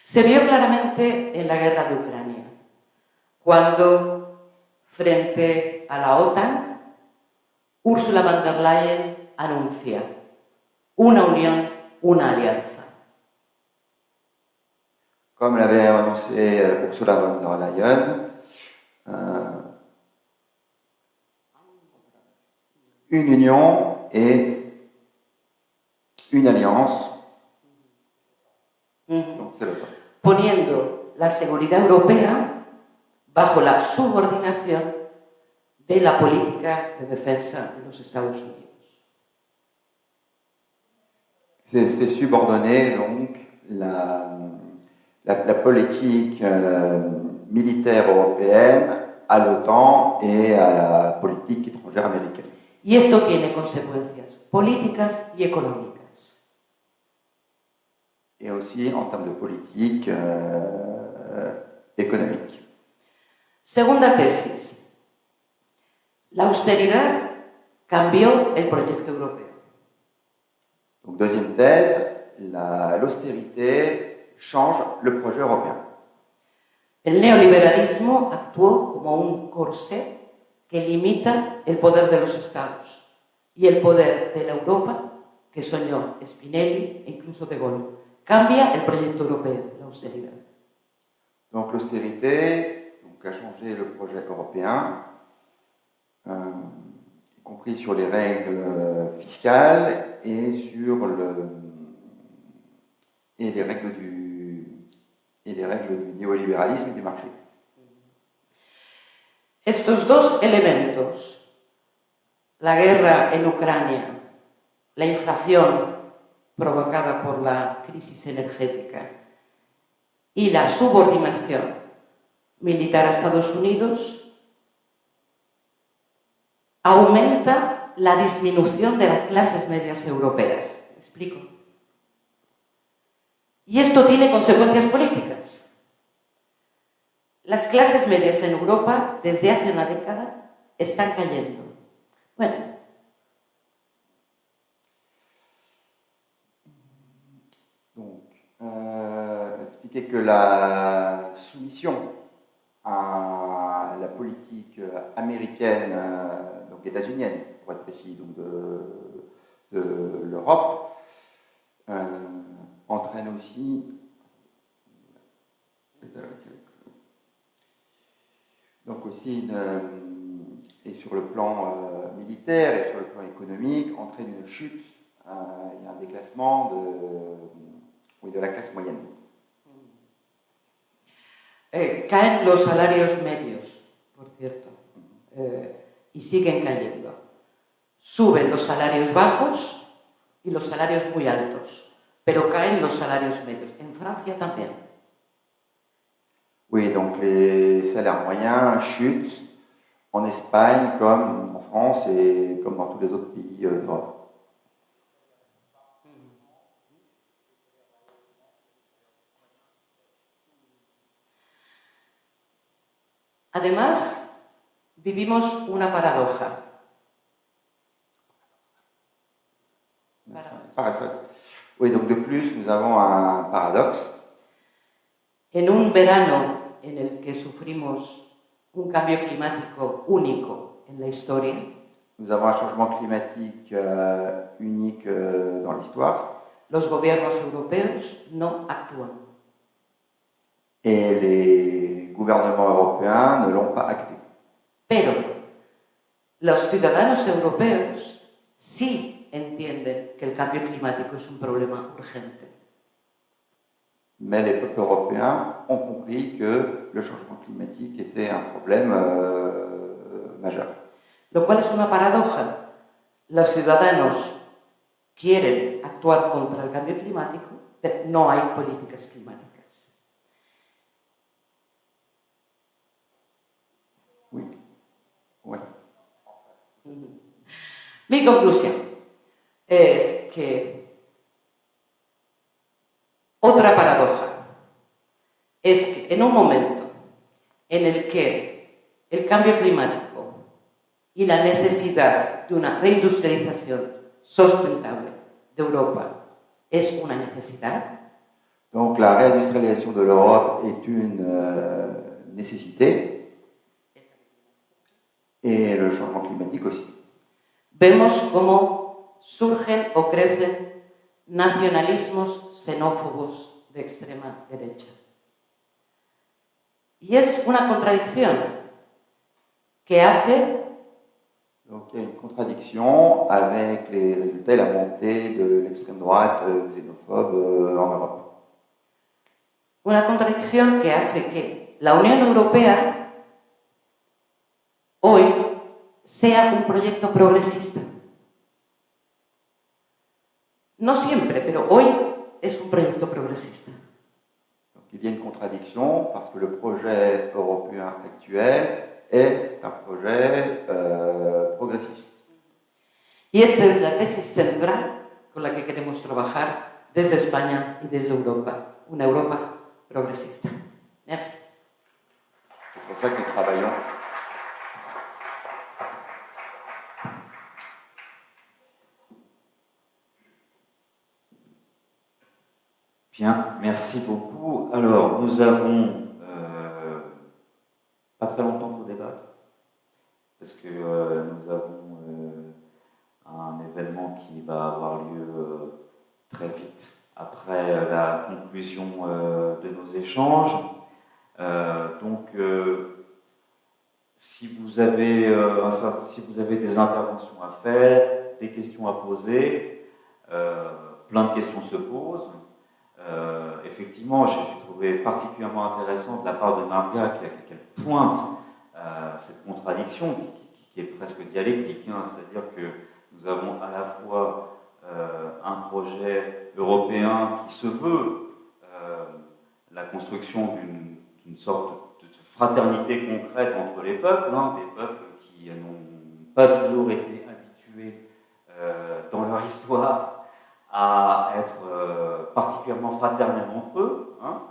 Speaker 5: Se vio claramente en la guerra de Ucrania, cuando, frente a la OTAN, Ursula von der Leyen anuncia una unión, una alianza.
Speaker 6: Comme l'avait annoncé Ursula von der Leyen, une union et une alliance. Donc c'est l'OTAN.
Speaker 5: Poniendo la seguridad europea bajo la subordinación de la política de defensa de los Estados Unidos.
Speaker 6: C'est subordonné donc la politique militaire européenne à l'OTAN et à la politique étrangère américaine.
Speaker 5: Y esto tiene consecuencias políticas y económicas.
Speaker 6: Et aussi en termes de politique économique.
Speaker 5: Segunda tesis. La austeridad cambió el proyecto europeo.
Speaker 6: Donc deuxième thèse, l'austérité change le projet européen.
Speaker 5: El neoliberalismo actuó como un corsé que limita el poder de los Estados y el poder de la Europa que soñó Spinelli e incluso De Gaulle. Cambia el proyecto europeo, la austeridad.
Speaker 6: Donc l'austérité a changé le projet européen, y compris sur les règles fiscales et sur les règles du néolibéralisme et du marché.
Speaker 5: Estos dos elementos, la guerra en Ucrania, la inflación provocada por la crisis energética y la subordinación militar a Estados Unidos, aumenta la disminución de las clases medias europeas. ¿Me explico? Y esto tiene consecuencias políticas. Las clases medias en Europa, desde hace una década, están cayendo. Bueno.
Speaker 6: Donc, expliquer que la soumission à la politique américaine, donc états-unienne, pour être précis, donc de l'Europe, entraîne aussi et sur le plan militaire et sur le plan économique, entraîne une chute, il y a un déclassement de la classe moyenne.
Speaker 5: Caen los salarios medios, por cierto, y siguen cayendo. Suben los salarios bajos y los salarios muy altos, pero caen los salarios medios. En Francia también.
Speaker 6: Oui, donc les salaires moyens chutent en Espagne comme en France et comme dans tous les autres pays d'Europe.
Speaker 5: Además, vivimos una paradoja.
Speaker 6: Paradoxe. Oui, donc de plus, nous avons un paradoxe.
Speaker 5: En un verano en el que sufrimos un cambio climático único en la historia,
Speaker 6: Nous avons un changement climatique unique dans l'histoire.
Speaker 5: los gobiernos europeos no actúan.
Speaker 6: Et les gouvernements européens ne l'ont pas acté.
Speaker 5: Pero los ciudadanos europeos sí entienden que el cambio climático es un problema urgente.
Speaker 6: Mais les peuples européens ont compris que le changement climatique était un problème majeur.
Speaker 5: Lo cual es una paradoja. Los ciudadanos quieren actuar contra el cambio climático, pero no hay políticas climáticas.
Speaker 6: Oui. Ouais.
Speaker 5: Mi conclusión es que otra paradoja es que en un momento en el que el cambio climático y la necesidad de una reindustrialización sustentable de Europa es una necesidad,
Speaker 6: Donc la réindustrialisation de l'Europe est une nécessité et le changement climatique aussi.
Speaker 5: vemos cómo surgen o crecen nacionalismos xenófobos de extrema derecha. Y es una contradicción que hace
Speaker 6: Donc il y a une contradiction avec les résultats et la montée de l'extrême droite xénophobe en Europe.
Speaker 5: Una contradicción que hace que la Unión Europea hoy sea un proyecto progresista. No siempre, pero hoy es un proyecto progresista.
Speaker 6: Donc il y a une contradiction parce que le projet européen actuel est un projet progressiste.
Speaker 5: Y esta es la tesis central con la que queremos trabajar desde España y desde Europa. Una Europa progresista. Merci.
Speaker 6: C'est pour ça que nous travaillons.
Speaker 1: Bien, merci beaucoup. Alors, nous avons pas très longtemps pour débattre, parce que nous avons un événement qui va avoir lieu très vite après la conclusion de nos échanges. Donc, si vous avez des interventions à faire, des questions à poser, plein de questions se posent. Effectivement, j'ai trouvé particulièrement intéressant de la part de Marga qu'elle pointe cette contradiction qui est presque dialectique, hein, c'est-à-dire que nous avons à la fois un projet européen qui se veut la construction d'une sorte de fraternité concrète entre les peuples, hein, des peuples qui n'ont pas toujours été habitués dans leur histoire à être particulièrement fraternels entre eux, hein.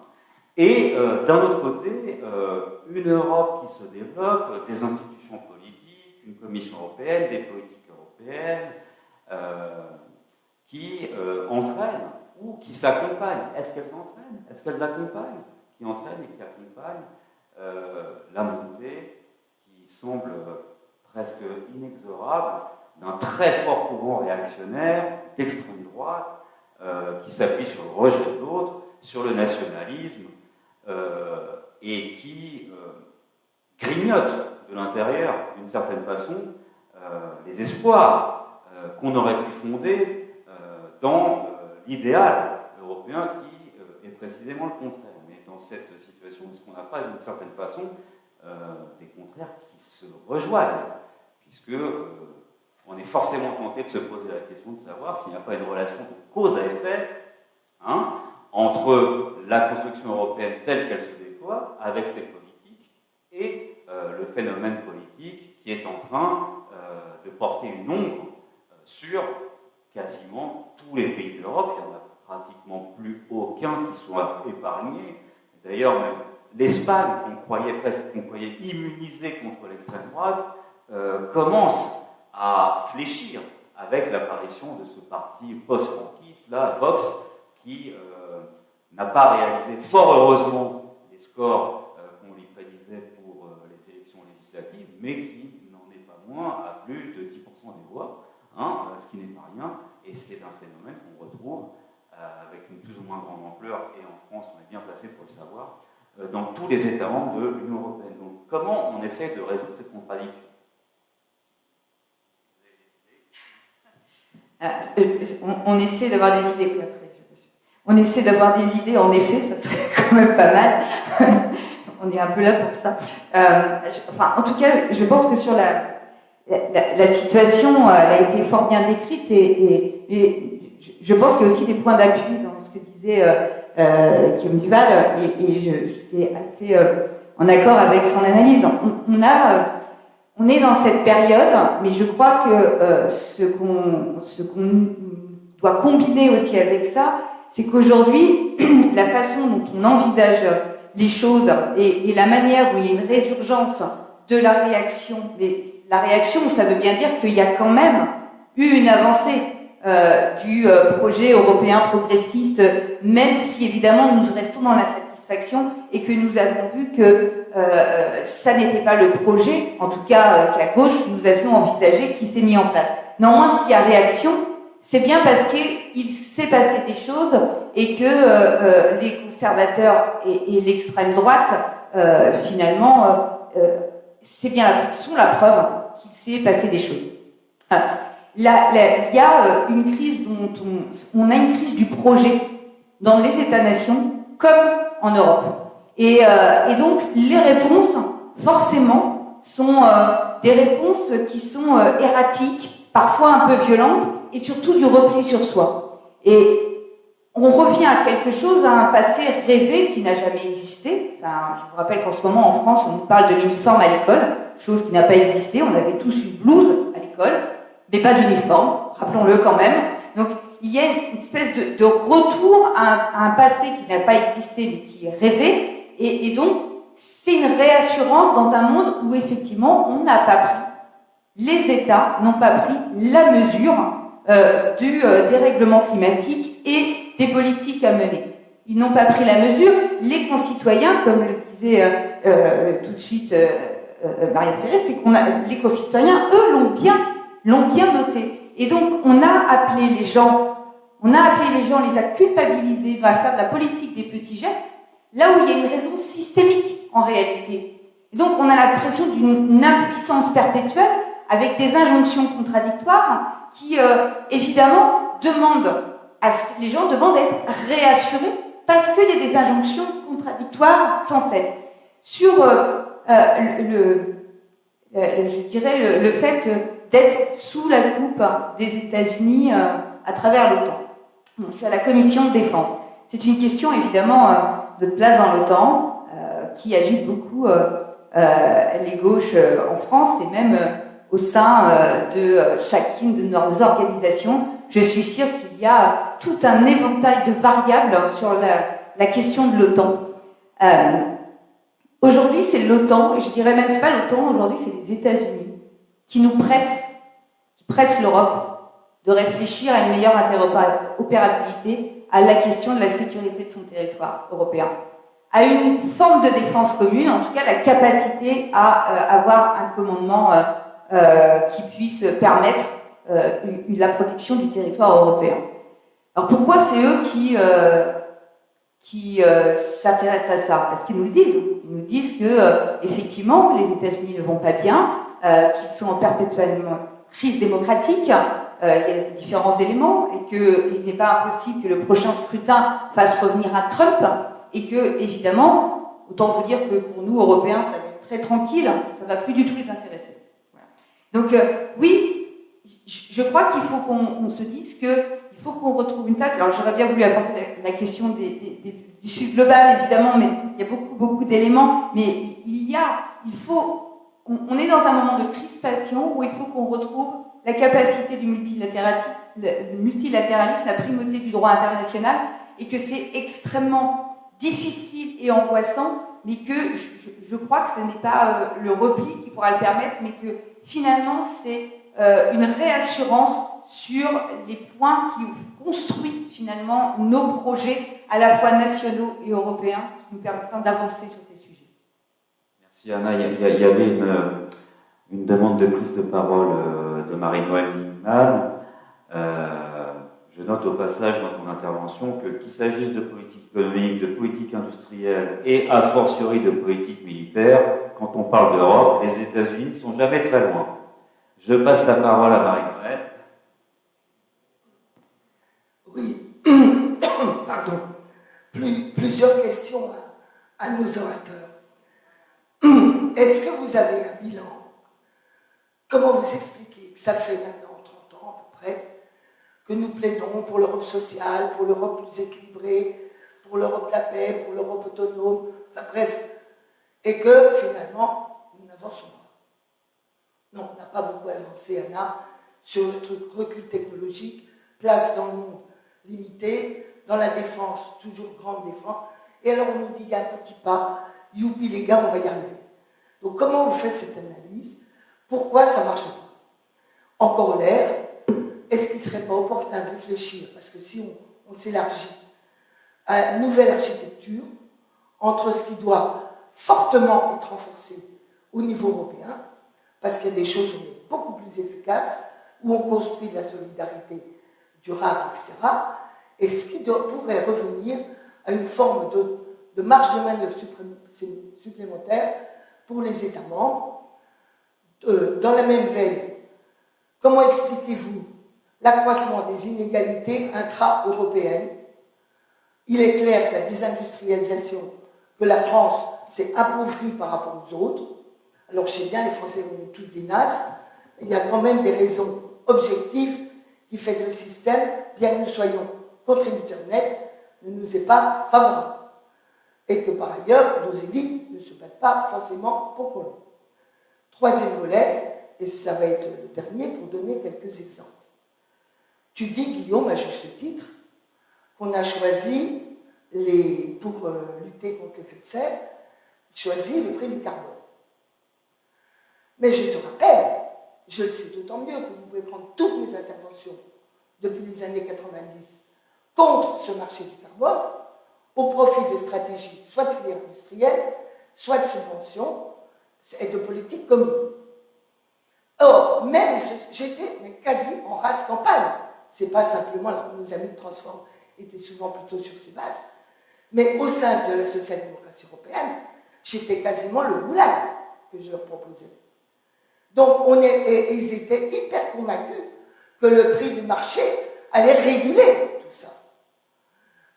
Speaker 1: Et d'un autre côté, une Europe qui se développe, des institutions politiques, une Commission européenne, des politiques européennes, qui entraînent ou qui s'accompagnent. Est-ce qu'elles entraînent? Est-ce qu'elles accompagnent? Qui entraînent et qui accompagnent la montée qui semble presque inexorable d'un très fort courant réactionnaire d'extrême droite qui s'appuie sur le rejet de l'autre, sur le nationalisme et qui grignote de l'intérieur, d'une certaine façon, les espoirs qu'on aurait pu fonder dans l'idéal européen qui est précisément le contraire. Mais dans cette situation, est-ce qu'on n'a pas d'une certaine façon des contraires qui se rejoignent, puisque on est forcément tenté de se poser la question de savoir s'il n'y a pas une relation de cause à effet, hein, entre la construction européenne telle qu'elle se déploie, avec ses politiques, et le phénomène politique qui est en train de porter une ombre sur quasiment tous les pays de l'Europe. Il n'y en a pratiquement plus aucun qui soit épargné. D'ailleurs, même l'Espagne, qu'on croyait immunisée contre l'extrême droite, commence à fléchir avec l'apparition de ce parti post-franquiste, là, Vox, qui n'a pas réalisé, fort heureusement, les scores qu'on lui prédisait pour les élections législatives, mais qui n'en est pas moins à plus de 10% des voix, hein, ce qui n'est pas rien, et c'est un phénomène qu'on retrouve avec une plus ou moins grande ampleur, et en France, on est bien placé pour le savoir, dans tous les États membres de l'Union européenne. Donc, comment on essaie de résoudre cette contradiction?
Speaker 2: On essaie d'avoir des idées. On essaie d'avoir des idées, en effet, ça serait quand même pas mal. On est un peu là pour ça. En tout cas, je pense que sur la situation, elle a été fort bien décrite et je pense qu'il y a aussi des points d'appui dans ce que disait Guillaume Duval et j'étais assez en accord avec son analyse. On est dans cette période, mais je crois que ce qu'on doit combiner aussi avec ça, c'est qu'aujourd'hui, la façon dont on envisage les choses et la manière où il y a une résurgence de la réaction, mais la réaction, ça veut bien dire qu'il y a quand même eu une avancée du projet européen progressiste, même si évidemment nous restons dans la satisfaction et que nous avons vu que ça n'était pas le projet, en tout cas qu'à gauche nous avions envisagé, qui s'est mis en place. Néanmoins, s'il y a réaction, c'est bien parce qu'il s'est passé des choses et que les conservateurs et l'extrême droite, finalement, sont la preuve qu'il s'est passé des choses. Il y a une crise on a une crise du projet dans les États-nations comme en Europe. Et donc, les réponses, forcément, sont des réponses qui sont erratiques, parfois un peu violentes, et surtout du repli sur soi. Et on revient à quelque chose, à un passé rêvé qui n'a jamais existé. Enfin, je vous rappelle qu'en ce moment, en France, on nous parle de l'uniforme à l'école, chose qui n'a pas existé. On avait tous une blouse à l'école, mais pas d'uniforme, rappelons-le quand même. Donc, il y a une espèce de retour à un passé qui n'a pas existé, mais qui est rêvé. Et donc, c'est une réassurance dans un monde où, effectivement, on n'a pas pris, les États n'ont pas pris la mesure du dérèglement climatique et des politiques à mener. Ils n'ont pas pris la mesure. Les concitoyens, comme le disait tout de suite Maria Ferré, c'est les concitoyens, eux, l'ont bien noté. Et donc, on a appelé les gens, les a culpabilisés à faire de la politique des petits gestes, là où il y a une raison systémique en réalité. Et donc, on a l'impression d'une impuissance perpétuelle avec des injonctions contradictoires qui, évidemment, les gens demandent à être réassurés parce qu'il y a des injonctions contradictoires sans cesse. Sur je dirais le fait d'être sous la coupe des États-Unis à travers l'OTAN. Bon, je suis à la commission de défense. C'est une question, évidemment, de place dans l'OTAN qui agite beaucoup les gauches en France et même au sein de chacune de nos organisations. Je suis sûre qu'il y a tout un éventail de variables sur la question de l'OTAN. Aujourd'hui, c'est l'OTAN, et je dirais même c'est pas l'OTAN, aujourd'hui c'est les États-Unis qui pressent l'Europe de réfléchir à une meilleure interopérabilité à la question de la sécurité de son territoire européen, à une forme de défense commune, en tout cas la capacité à avoir un commandement qui puisse permettre la protection du territoire européen. Alors pourquoi c'est eux qui s'intéressent à ça? Parce qu'ils nous le disent. Ils nous disent que effectivement les États-Unis ne vont pas bien, qu'ils sont en perpétuelle crise démocratique. Il y a différents éléments et qu'il n'est pas impossible que le prochain scrutin fasse revenir à Trump et que évidemment, autant vous dire que pour nous Européens, ça va être très tranquille, ça va plus du tout les intéresser. Voilà. Donc oui, je crois qu'il faut qu'on se dise qu'il faut qu'on retrouve une place. Alors j'aurais bien voulu apporter la question du Sud global, évidemment, mais il y a beaucoup d'éléments. Mais on est dans un moment de crispation où il faut qu'on retrouve la capacité du multilatéralisme, la primauté du droit international, et que c'est extrêmement difficile et angoissant, mais que je crois que ce n'est pas le repli qui pourra le permettre, mais que finalement c'est une réassurance sur les points qui construisent finalement nos projets à la fois nationaux et européens qui nous permettront d'avancer sur ces sujets.
Speaker 1: Merci Anna. Il y avait une demande de prise de parole de Marie-Noëlle Lienemann. Je Je note au passage dans ton intervention que qu'il s'agisse de politique économique, de politique industrielle et a fortiori de politique militaire, quand on parle d'Europe, les États-Unis ne sont jamais très loin. Je passe la parole à Marie-Noëlle.
Speaker 7: Oui, pardon. Plusieurs questions à nos orateurs. Est-ce que vous avez un bilan? Comment vous expliquez que ça fait maintenant 30 ans à peu près que nous plaidons pour l'Europe sociale, pour l'Europe plus équilibrée, pour l'Europe de la paix, pour l'Europe autonome, enfin bref, et que finalement, nous n'avançons pas. Non, on n'a pas beaucoup avancé, Anna, sur le truc recul technologique, place dans le monde limitée, dans la défense, toujours grande défense, et alors on nous dit il y a un petit pas, youpi les gars, on va y arriver. Donc comment vous faites cette analyse? Pourquoi ça ne marche pas? En corollaire, est-ce qu'il ne serait pas opportun de réfléchir, parce que si on s'élargit à une nouvelle architecture, entre ce qui doit fortement être renforcé au niveau européen, parce qu'il y a des choses où on est beaucoup plus efficace, où on construit de la solidarité durable, etc., et ce qui pourrait revenir à une forme de marge de manœuvre supplémentaire pour les États membres. Dans la même veine, comment expliquez-vous l'accroissement des inégalités intra-européennes? Il est clair que la désindustrialisation, que la France s'est appauvrie par rapport aux autres. Alors je sais bien, les Français, on est tous des nazes, mais il y a quand même des raisons objectives qui font que le système, bien que nous soyons contributeurs nets, ne nous est pas favorable. Et que par ailleurs, nos élites ne se battent pas forcément pour qu'on l'ait. Troisième volet, et ça va être le dernier pour donner quelques exemples. Tu dis, Guillaume, à juste titre, qu'on a choisi, pour lutter contre l'effet de serre, choisi le prix du carbone. Mais je te rappelle, je le sais d'autant mieux que vous pouvez prendre toutes mes interventions depuis les années 90 contre ce marché du carbone, au profit de stratégies soit de filière industrielle, soit de subventions et de politique commune. Or, même j'étais quasi en race campagne. C'est pas simplement, alors nos amis de Transform étaient souvent plutôt sur ces bases, mais au sein de la social-démocratie européenne, j'étais quasiment le goulag que je leur proposais. Donc, ils étaient hyper convaincus que le prix du marché allait réguler tout ça.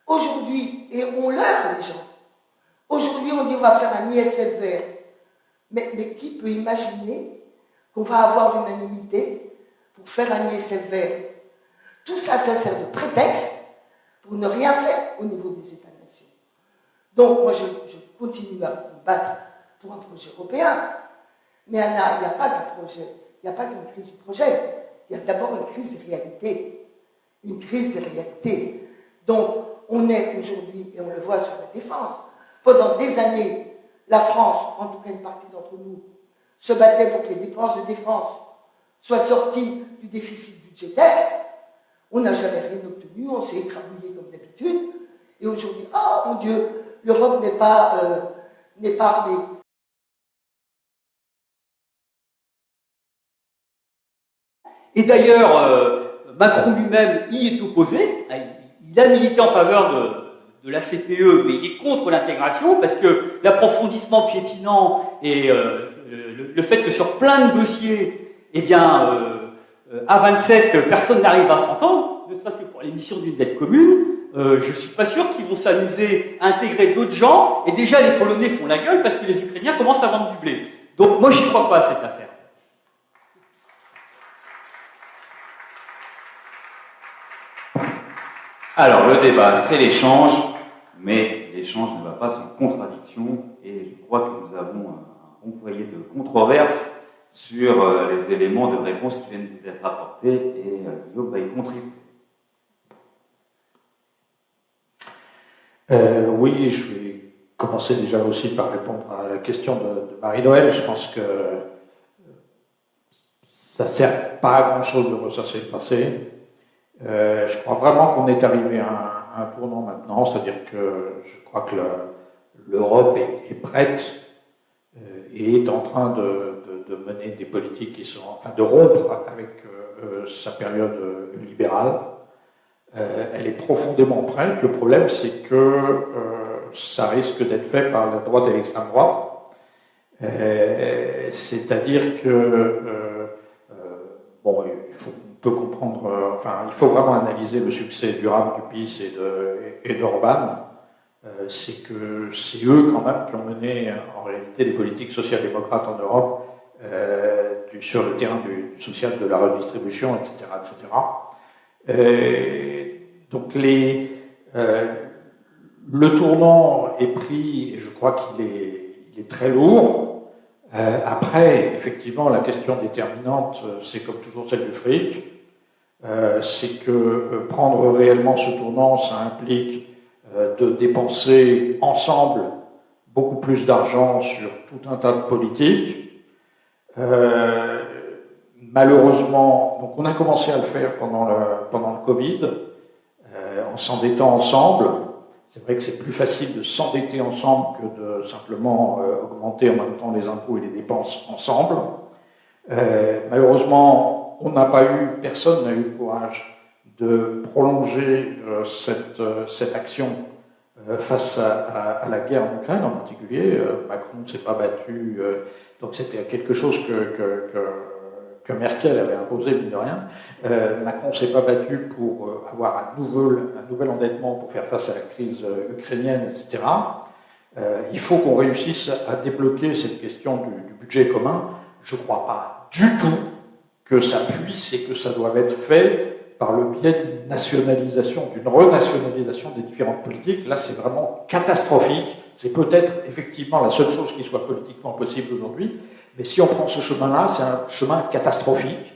Speaker 7: Aujourd'hui, et on leurre les gens, aujourd'hui on dit on va faire un ISF vert, mais qui peut imaginer qu'on va avoir l'unanimité pour faire un ISF vert? Tout ça, ça sert de prétexte pour ne rien faire au niveau des États-nations. Donc, moi, je continue à me battre pour un projet européen, mais Anna, il n'y a pas de projet, il n'y a pas qu'une crise du projet, il y a d'abord une crise des réalités. Une crise des réalités. Donc, on est aujourd'hui, et on le voit sur la défense, pendant des années, la France, en tout cas une partie d'entre nous, se battait pour que les dépenses de défense soient sorties du déficit budgétaire. On n'a jamais rien obtenu, on s'est écrabouillé comme d'habitude, et aujourd'hui, oh mon Dieu, l'Europe n'est pas armée.
Speaker 3: Et d'ailleurs, Macron lui-même y est opposé. Il a milité en faveur de la CPE, mais il est contre l'intégration parce que l'approfondissement piétinant et le fait que sur plein de dossiers, eh bien, à 27, personne n'arrive à s'entendre, ne serait-ce que pour l'émission d'une dette commune, je ne suis pas sûr qu'ils vont s'amuser à intégrer d'autres gens, et déjà les Polonais font la gueule parce que les Ukrainiens commencent à vendre du blé. Donc moi, j'y crois pas à cette affaire.
Speaker 1: Alors, le débat, c'est l'échange, mais l'échange ne va pas sans contradiction, et je crois que nous avons un bon foyer de controverse sur les éléments de réponse qui viennent d'être apportés, et Guillaume va y contribuer.
Speaker 4: Oui, je vais commencer déjà aussi par répondre à la question de Marie-Noëlle. Je pense que ça ne sert pas à grand-chose de ressasser le passé. Je crois vraiment qu'on est arrivé à un tournant maintenant, c'est-à-dire que je crois que l'Europe est prête et est en train de mener des politiques qui sont, enfin, de rompre avec sa période libérale. elle est profondément prête. Le problème, c'est que ça risque d'être fait par la droite et l'extrême droite. C'est-à-dire que, bon, on peut comprendre, il faut vraiment analyser le succès durable du PiS et d'Orban. C'est que c'est eux, quand même, qui ont mené, en réalité, les politiques social-démocrates en Europe sur le terrain du social, de la redistribution, etc. Donc, le tournant est pris, et je crois qu'il est très lourd. Après, effectivement, la question déterminante, c'est comme toujours celle du fric. C'est que prendre réellement ce tournant, ça implique de dépenser ensemble beaucoup plus d'argent sur tout un tas de politiques. Malheureusement, donc on a commencé à le faire pendant le Covid, en s'endettant ensemble. C'est vrai que c'est plus facile de s'endetter ensemble que de simplement augmenter en même temps les impôts et les dépenses ensemble. Malheureusement, personne n'a eu le courage de prolonger cette action face à la guerre en Ukraine en particulier. Macron ne s'est pas battu, donc c'était quelque chose que Merkel avait imposé, mine de rien. Macron ne s'est pas battu pour avoir un nouvel endettement pour faire face à la crise ukrainienne, etc. Il faut qu'on réussisse à débloquer cette question du budget commun. Je ne crois pas du tout que ça puisse et que ça doive être fait par le biais d'une nationalisation, d'une renationalisation des différentes politiques. Là, c'est vraiment catastrophique. C'est peut-être effectivement la seule chose qui soit politiquement possible aujourd'hui. Mais si on prend ce chemin-là, c'est un chemin catastrophique,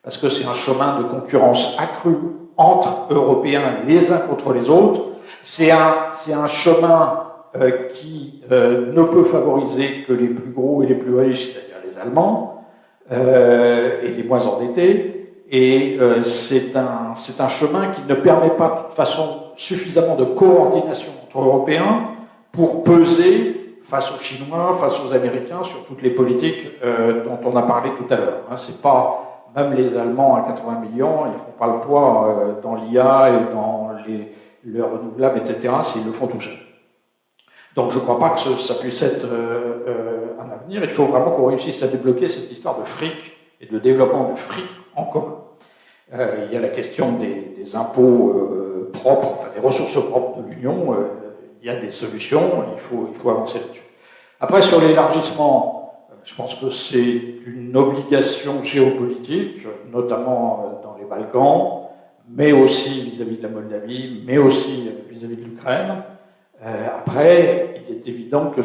Speaker 4: parce que c'est un chemin de concurrence accrue entre Européens les uns contre les autres. C'est un chemin qui ne peut favoriser que les plus gros et les plus riches, c'est-à-dire les Allemands, et les moins endettés. Et c'est un chemin qui ne permet pas, de toute façon, suffisamment de coordination entre Européens pour peser face aux Chinois, face aux Américains, sur toutes les politiques dont on a parlé tout à l'heure. C'est pas, même les Allemands à 80 millions, ils ne feront pas le poids dans l'IA et dans les renouvelables, etc., s'ils le font tout seuls. Donc je ne crois pas que ça puisse être un avenir. Il faut vraiment qu'on réussisse à débloquer cette histoire de fric et de développement du fric en commun. Il y a la question des impôts propres, enfin des ressources propres de l'Union. Il y a des solutions, il faut avancer là-dessus. Après, sur l'élargissement, je pense que c'est une obligation géopolitique, notamment dans les Balkans, mais aussi vis-à-vis de la Moldavie, mais aussi vis-à-vis de l'Ukraine. Après, il est évident que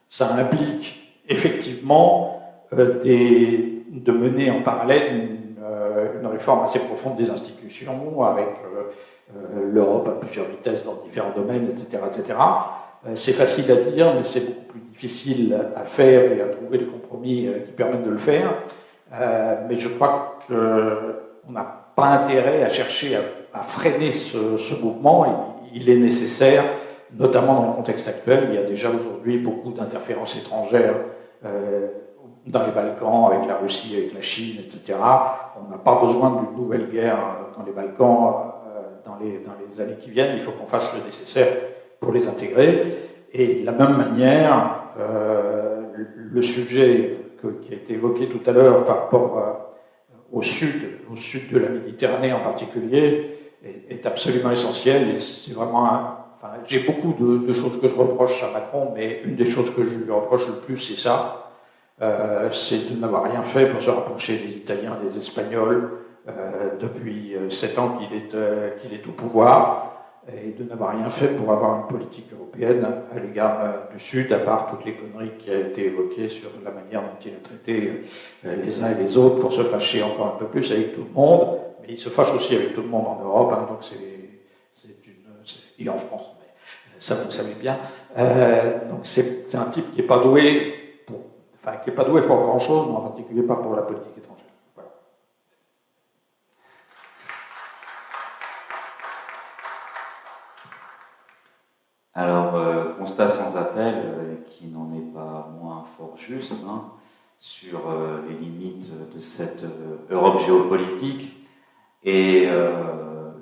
Speaker 4: ça implique effectivement de mener en parallèle une réforme assez profonde des institutions, avec l'Europe à plusieurs vitesses dans différents domaines, etc. C'est facile à dire, mais c'est beaucoup plus difficile à faire et à trouver les compromis qui permettent de le faire. Mais je crois qu'on n'a pas intérêt à chercher à freiner ce mouvement. Il est nécessaire, notamment dans le contexte actuel. Il y a déjà aujourd'hui beaucoup d'interférences étrangères dans les Balkans, avec la Russie, avec la Chine, etc. On n'a pas besoin d'une nouvelle guerre dans les Balkans dans les années qui viennent. Il faut qu'on fasse le nécessaire pour les intégrer. Et de la même manière, le sujet qui a été évoqué tout à l'heure par rapport au sud de la Méditerranée en particulier, est absolument essentiel. Et c'est vraiment j'ai beaucoup de choses que je reproche à Macron, mais une des choses que je lui reproche le plus, c'est ça. C'est de n'avoir rien fait pour se rapprocher des Italiens, des Espagnols, depuis 7 ans qu'il est au pouvoir, et de n'avoir rien fait pour avoir une politique européenne à l'égard du Sud, à part toutes les conneries qui ont été évoquées sur la manière dont il a traité les uns et les autres pour se fâcher encore un peu plus avec tout le monde, mais il se fâche aussi avec tout le monde en Europe, donc et en France, mais ça vous le savez bien. Donc c'est un type qui n'est pas doué qui n'est pas doué pour grand-chose, mais en particulier pas pour la politique étrangère. Voilà.
Speaker 1: Alors, constat sans appel, qui n'en est pas moins fort juste, sur les limites de cette Europe géopolitique, et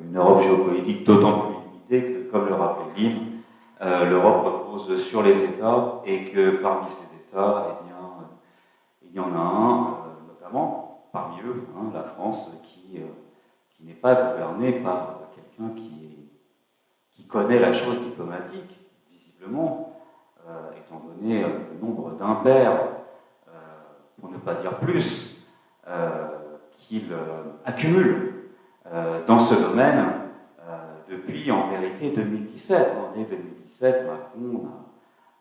Speaker 1: une Europe géopolitique d'autant plus limitée que, comme le rappelait Lim, l'Europe repose sur les États et que parmi ces États, eh bien, il y en a un, notamment parmi eux, hein, la France, qui n'est pas gouvernée par quelqu'un qui connaît la chose diplomatique, visiblement, étant donné le nombre d'impairs, pour ne pas dire plus, qu'il accumule dans ce domaine depuis, en vérité, 2017. En 2017, Macron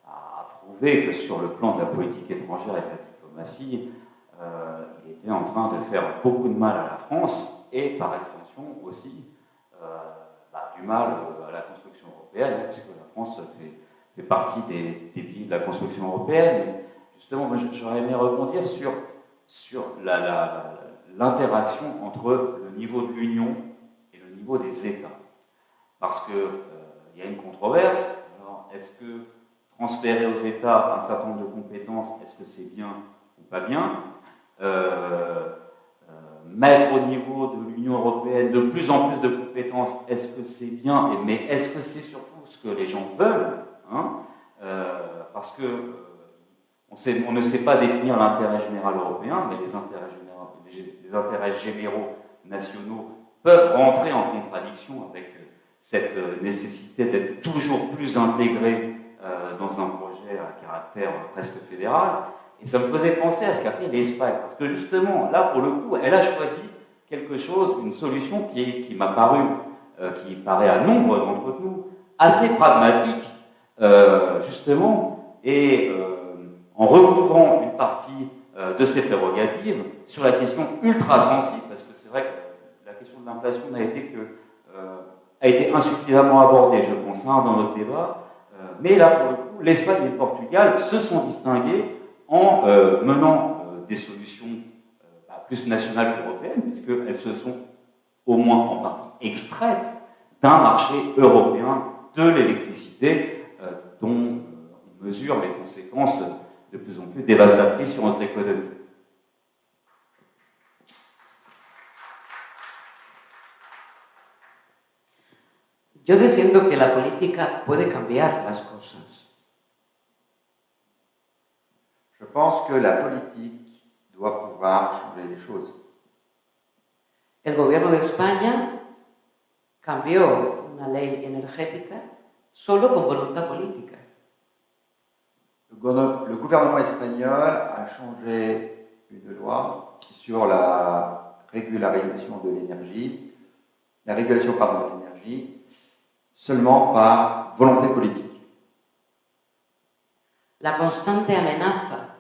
Speaker 1: a prouvé que sur le plan de la politique étrangère et de la diplomatie, il était en train de faire beaucoup de mal à la France et, par extension, aussi du mal à la construction européenne, puisque la France fait partie des pays de la construction européenne. Et justement, moi, j'aurais aimé rebondir sur l'interaction entre le niveau de l'Union et le niveau des États. Parce qu'il y a une controverse. Alors, est-ce que transférer aux États un certain nombre de compétences, est-ce que c'est bien ou pas bien? Mettre au niveau de l'Union européenne de plus en plus de compétences, est-ce que c'est bien? Mais est-ce que c'est surtout ce que les gens veulent, hein? Parce que on ne sait pas définir l'intérêt général européen, mais les intérêts généraux nationaux peuvent rentrer en contradiction avec cette nécessité d'être toujours plus intégré dans un projet à caractère presque fédéral. Et ça me faisait penser à ce qu'a fait l'Espagne, parce que justement, là, pour le coup, elle a choisi quelque chose, une solution qui m'a paru, qui paraît à nombre d'entre nous, assez pragmatique, justement, et en recouvrant une partie de ses prérogatives sur la question ultra sensible, parce que c'est vrai que la question de l'inflation a été insuffisamment abordée, je pense, dans notre débat, mais là, pour le coup, l'Espagne et le Portugal se sont distingués en menant des solutions plus nationales qu'européennes, puisqu'elles se sont au moins en partie extraites d'un marché européen de l'électricité dont on mesure les conséquences de plus en plus dévastatrices sur notre économie.
Speaker 5: Yo defiendo que la política puede cambiar las cosas.
Speaker 6: Je pense que la politique doit pouvoir changer les choses.
Speaker 5: El gobierno de España cambió una ley energética solo con voluntad política.
Speaker 6: Le gouvernement espagnol a changé une loi sur la régulation de l'énergie, seulement par volonté politique.
Speaker 5: La constante amenaza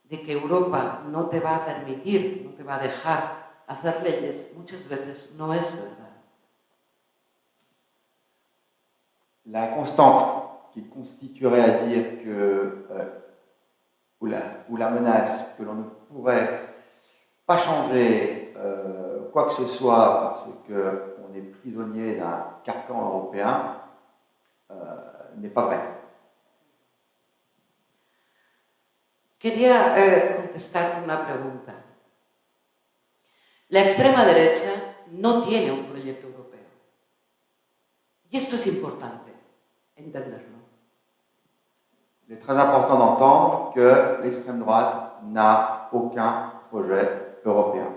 Speaker 5: de que Europa no te va a permitir, no te va a dejar hacer leyes, muchas veces no es verdad.
Speaker 6: La constante qui constituerait à dire que, ou la menace que l'on ne pourrait pas changer quoi que ce soit parce qu'on est prisonnier d'un carcan européen, n'est pas vrai.
Speaker 5: Quería contestar una pregunta. La extrema derecha no tiene un proyecto europeo. Y esto es importante entenderlo.
Speaker 6: Il est très important d'entendre que l'extrême droite n'a aucun projet européen.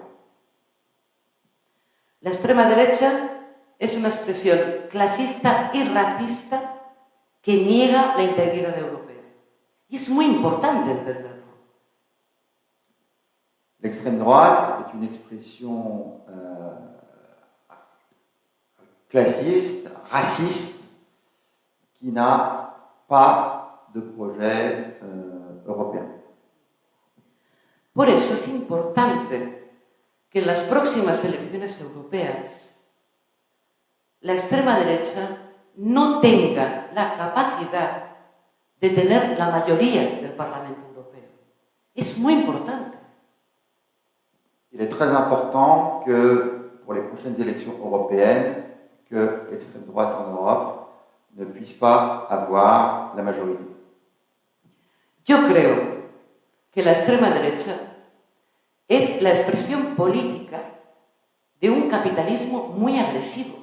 Speaker 5: La extrema derecha es una expresión clasista y racista que niega la integridad europea. Y es muy importante entenderlo.
Speaker 6: L'extrême droite est une expression classiste, raciste, qui n'a pas de projet européen.
Speaker 5: Por eso es importante que en las próximas elecciones europeas la extrema derecha no tenga la capacidad de tener la mayoría del Parlamento Europeo. Es muy importante.
Speaker 6: Il est très important que pour les prochaines élections européennes, que l'extrême droite en Europe ne puisse pas avoir la majorité.
Speaker 5: Yo creo que la extrema derecha es la expresión política de un capitalismo muy agresivo.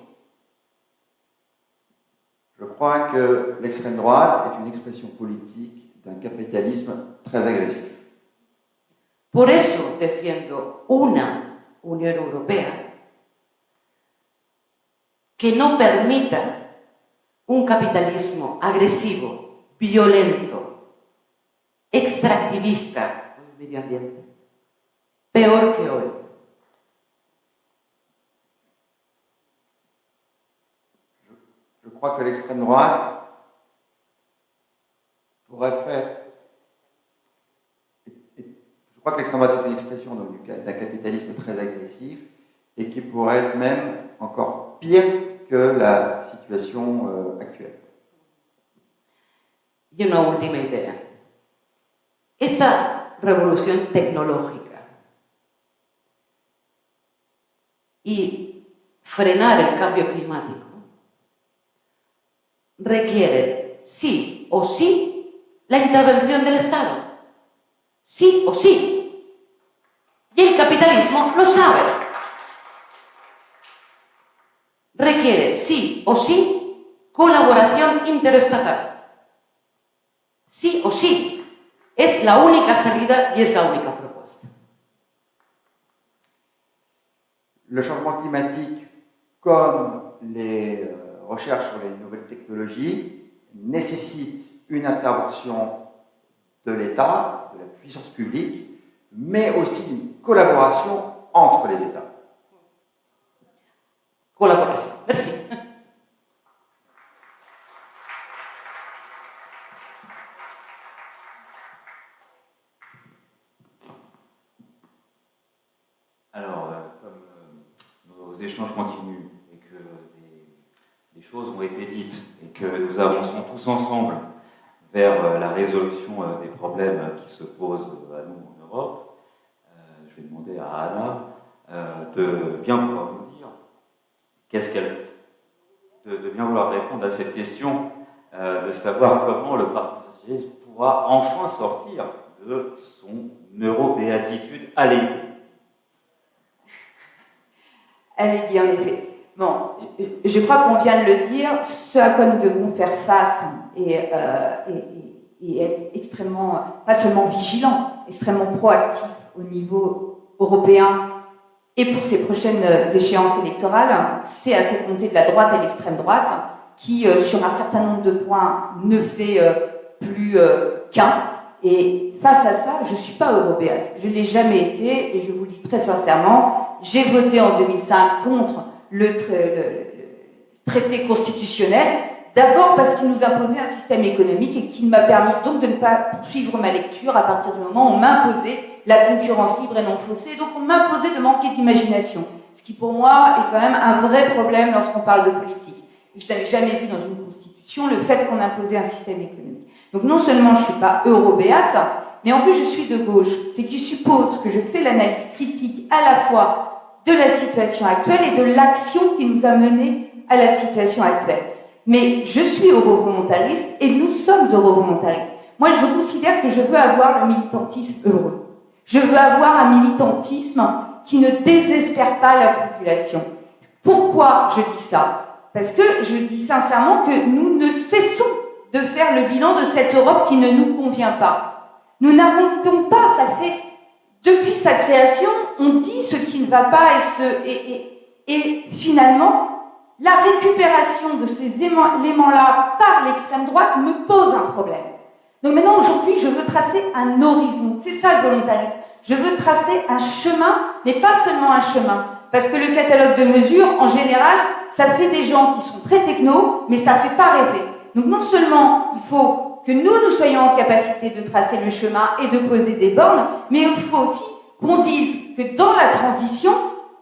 Speaker 6: Je crois que l'extrême droite est une expression politique d'un capitalisme très agressif.
Speaker 5: Por eso defiendo una Unión Europea que no permita un capitalismo agresivo, violento, extractivista con el medio ambiente, peor que hoy.
Speaker 6: Je crois que l'extrême droite pourrait faire. Je crois que l'extrême droite est une expression d'un capitalisme très agressif et qui pourrait être même encore pire que la situation actuelle.
Speaker 5: Y una última idea. Esa revolución tecnológica y frenar el cambio climático requiere sí o sí la intervención del Estado. Sí o sí. Y el capitalismo lo sabe. Requiere sí o sí colaboración interestatal. Sí o sí. Es la única salida y es la única propuesta.
Speaker 6: Le changement climatique, comme les recherches sur les nouvelles technologies, nécessite une intervention de l'État, de la puissance publique, mais aussi une collaboration entre les États.
Speaker 5: Colaboración. Merci.
Speaker 1: Alors, comme nos échanges continuent et que des choses ont été dites et que nous avançons tous ensemble vers la résolution des problèmes qui se posent à nous en Europe, je vais demander à Anna de bien vouloir nous dire de bien vouloir répondre à cette question, de savoir comment le Parti socialiste pourra enfin sortir de son eurobéatitude alléguée.
Speaker 2: Alléguée, en effet. Bon, je crois qu'on vient de le dire, ce à quoi nous devons faire face et être extrêmement, pas seulement vigilant, extrêmement proactif au niveau européen et pour ces prochaines échéances électorales, c'est à cette montée de la droite et l'extrême droite qui, sur un certain nombre de points, ne fait plus qu'un. Et face à ça, je ne suis pas eurobéate. Je ne l'ai jamais été et je vous le dis très sincèrement, j'ai voté en 2005 contre le traité constitutionnel, d'abord parce qu'il nous imposait un système économique et qu'il m'a permis donc de ne pas poursuivre ma lecture à partir du moment où on m'imposait la concurrence libre et non faussée, donc on m'imposait de manquer d'imagination, ce qui pour moi est quand même un vrai problème lorsqu'on parle de politique. Et je n'avais jamais vu dans une constitution le fait qu'on imposait un système économique. Donc non seulement je ne suis pas eurobéate, mais en plus je suis de gauche, ce qui suppose que je fais l'analyse critique à la fois de la situation actuelle et de l'action qui nous a menés à la situation actuelle. Mais je suis eurovolontariste et nous sommes eurovolontaristes. Moi, je considère que je veux avoir le militantisme heureux. Je veux avoir un militantisme qui ne désespère pas la population. Pourquoi je dis ça? Parce que je dis sincèrement que nous ne cessons de faire le bilan de cette Europe qui ne nous convient pas. Nous n'arrêtons pas, ça fait... Depuis sa création, on dit ce qui ne va pas et finalement, la récupération de ces éléments-là par l'extrême droite me pose un problème. Donc maintenant, aujourd'hui, je veux tracer un horizon. C'est ça le volontarisme. Je veux tracer un chemin, mais pas seulement un chemin. Parce que le catalogue de mesures, en général, ça fait des gens qui sont très techno, mais ça ne fait pas rêver. Donc non seulement il faut que nous soyons en capacité de tracer le chemin et de poser des bornes, mais il faut aussi qu'on dise que dans la transition,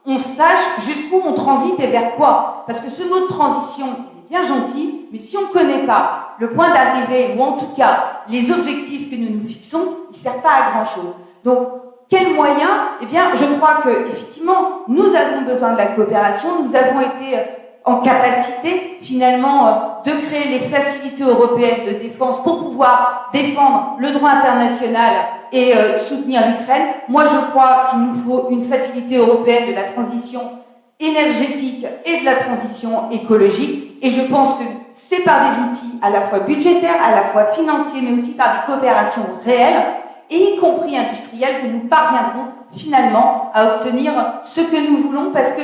Speaker 2: on sache jusqu'où on transite et vers quoi. Parce que ce mot de transition est bien gentil, mais si on ne connaît pas le point d'arrivée, ou en tout cas les objectifs que nous nous fixons, il ne sert pas à grand-chose. Donc, quels moyens? Eh bien, je crois que effectivement, nous avons besoin de la coopération, nous avons été en capacité, finalement, de créer les facilités européennes de défense pour pouvoir défendre le droit international et soutenir l'Ukraine. Moi, je crois qu'il nous faut une facilité européenne de la transition énergétique et de la transition écologique. Et je pense que c'est par des outils à la fois budgétaires, à la fois financiers, mais aussi par des coopérations réelles, et y compris industrielles, que nous parviendrons finalement à obtenir ce que nous voulons, parce que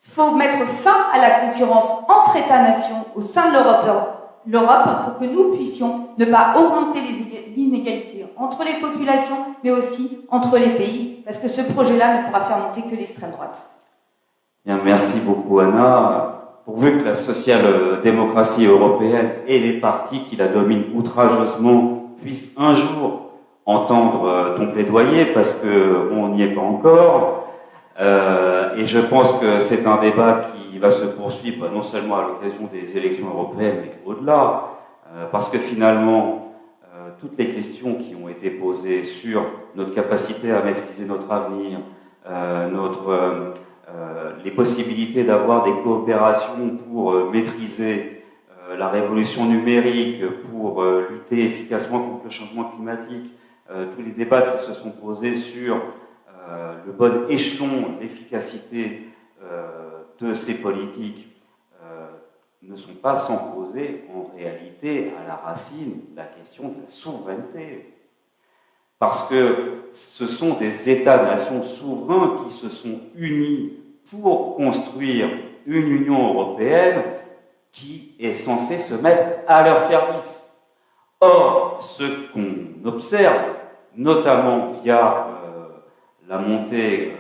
Speaker 2: faut mettre fin à la concurrence entre États-nations au sein de l'Europe pour que nous puissions ne pas augmenter les inégalités entre les populations, mais aussi entre les pays, parce que ce projet-là ne pourra faire monter que l'extrême droite.
Speaker 1: Bien, merci beaucoup Anna. Pourvu que la social-démocratie européenne et les partis qui la dominent outrageusement puissent un jour entendre ton plaidoyer, parce qu'on n'y est pas encore. Et je pense que c'est un débat qui va se poursuivre non seulement à l'occasion des élections européennes, mais au-delà, parce que finalement, toutes les questions qui ont été posées sur notre capacité à maîtriser notre avenir, les possibilités d'avoir des coopérations pour maîtriser la révolution numérique, pour lutter efficacement contre le changement climatique, tous les débats qui se sont posés sur le bon échelon d'efficacité de ces politiques ne sont pas sans poser en réalité à la racine la question de la souveraineté. Parce que ce sont des États-nations souverains qui se sont unis pour construire une Union européenne qui est censée se mettre à leur service. Or, ce qu'on observe, notamment via la montée,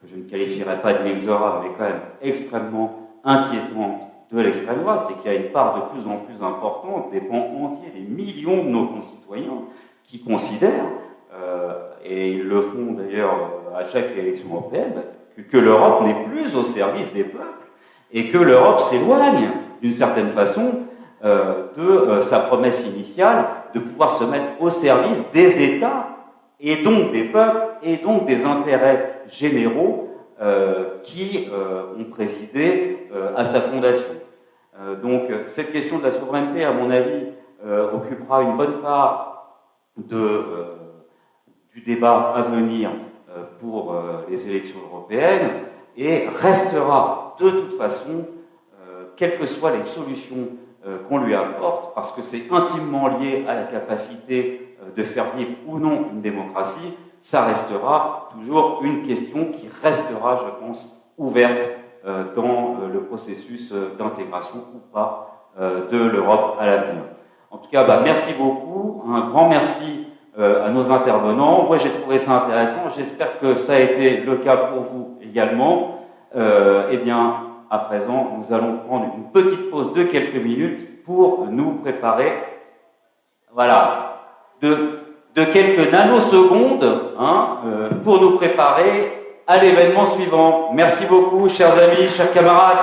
Speaker 1: que je ne qualifierais pas d'inexorable, mais quand même extrêmement inquiétante de l'extrême droite, c'est qu'il y a une part de plus en plus importante des pans entiers, des millions de nos concitoyens qui considèrent, et ils le font d'ailleurs à chaque élection européenne, que l'Europe n'est plus au service des peuples et que l'Europe s'éloigne d'une certaine façon de sa promesse initiale de pouvoir se mettre au service des États et donc des peuples et donc des intérêts généraux qui ont présidé à sa fondation. Donc cette question de la souveraineté, à mon avis, occupera une bonne part du débat à venir pour les élections européennes et restera de toute façon, quelles que soient les solutions qu'on lui apporte, parce que c'est intimement lié à la capacité de faire vivre ou non une démocratie, ça restera toujours une question qui restera, je pense, ouverte dans le processus d'intégration ou pas de l'Europe à l'avenir. En tout cas, merci beaucoup, un grand merci à nos intervenants. Moi, j'ai trouvé ça intéressant, j'espère que ça a été le cas pour vous également. Eh bien, à présent, nous allons prendre une petite pause de quelques minutes pour nous préparer, voilà, de quelques nanosecondes, pour nous préparer à l'événement suivant. Merci beaucoup, chers amis, chers camarades.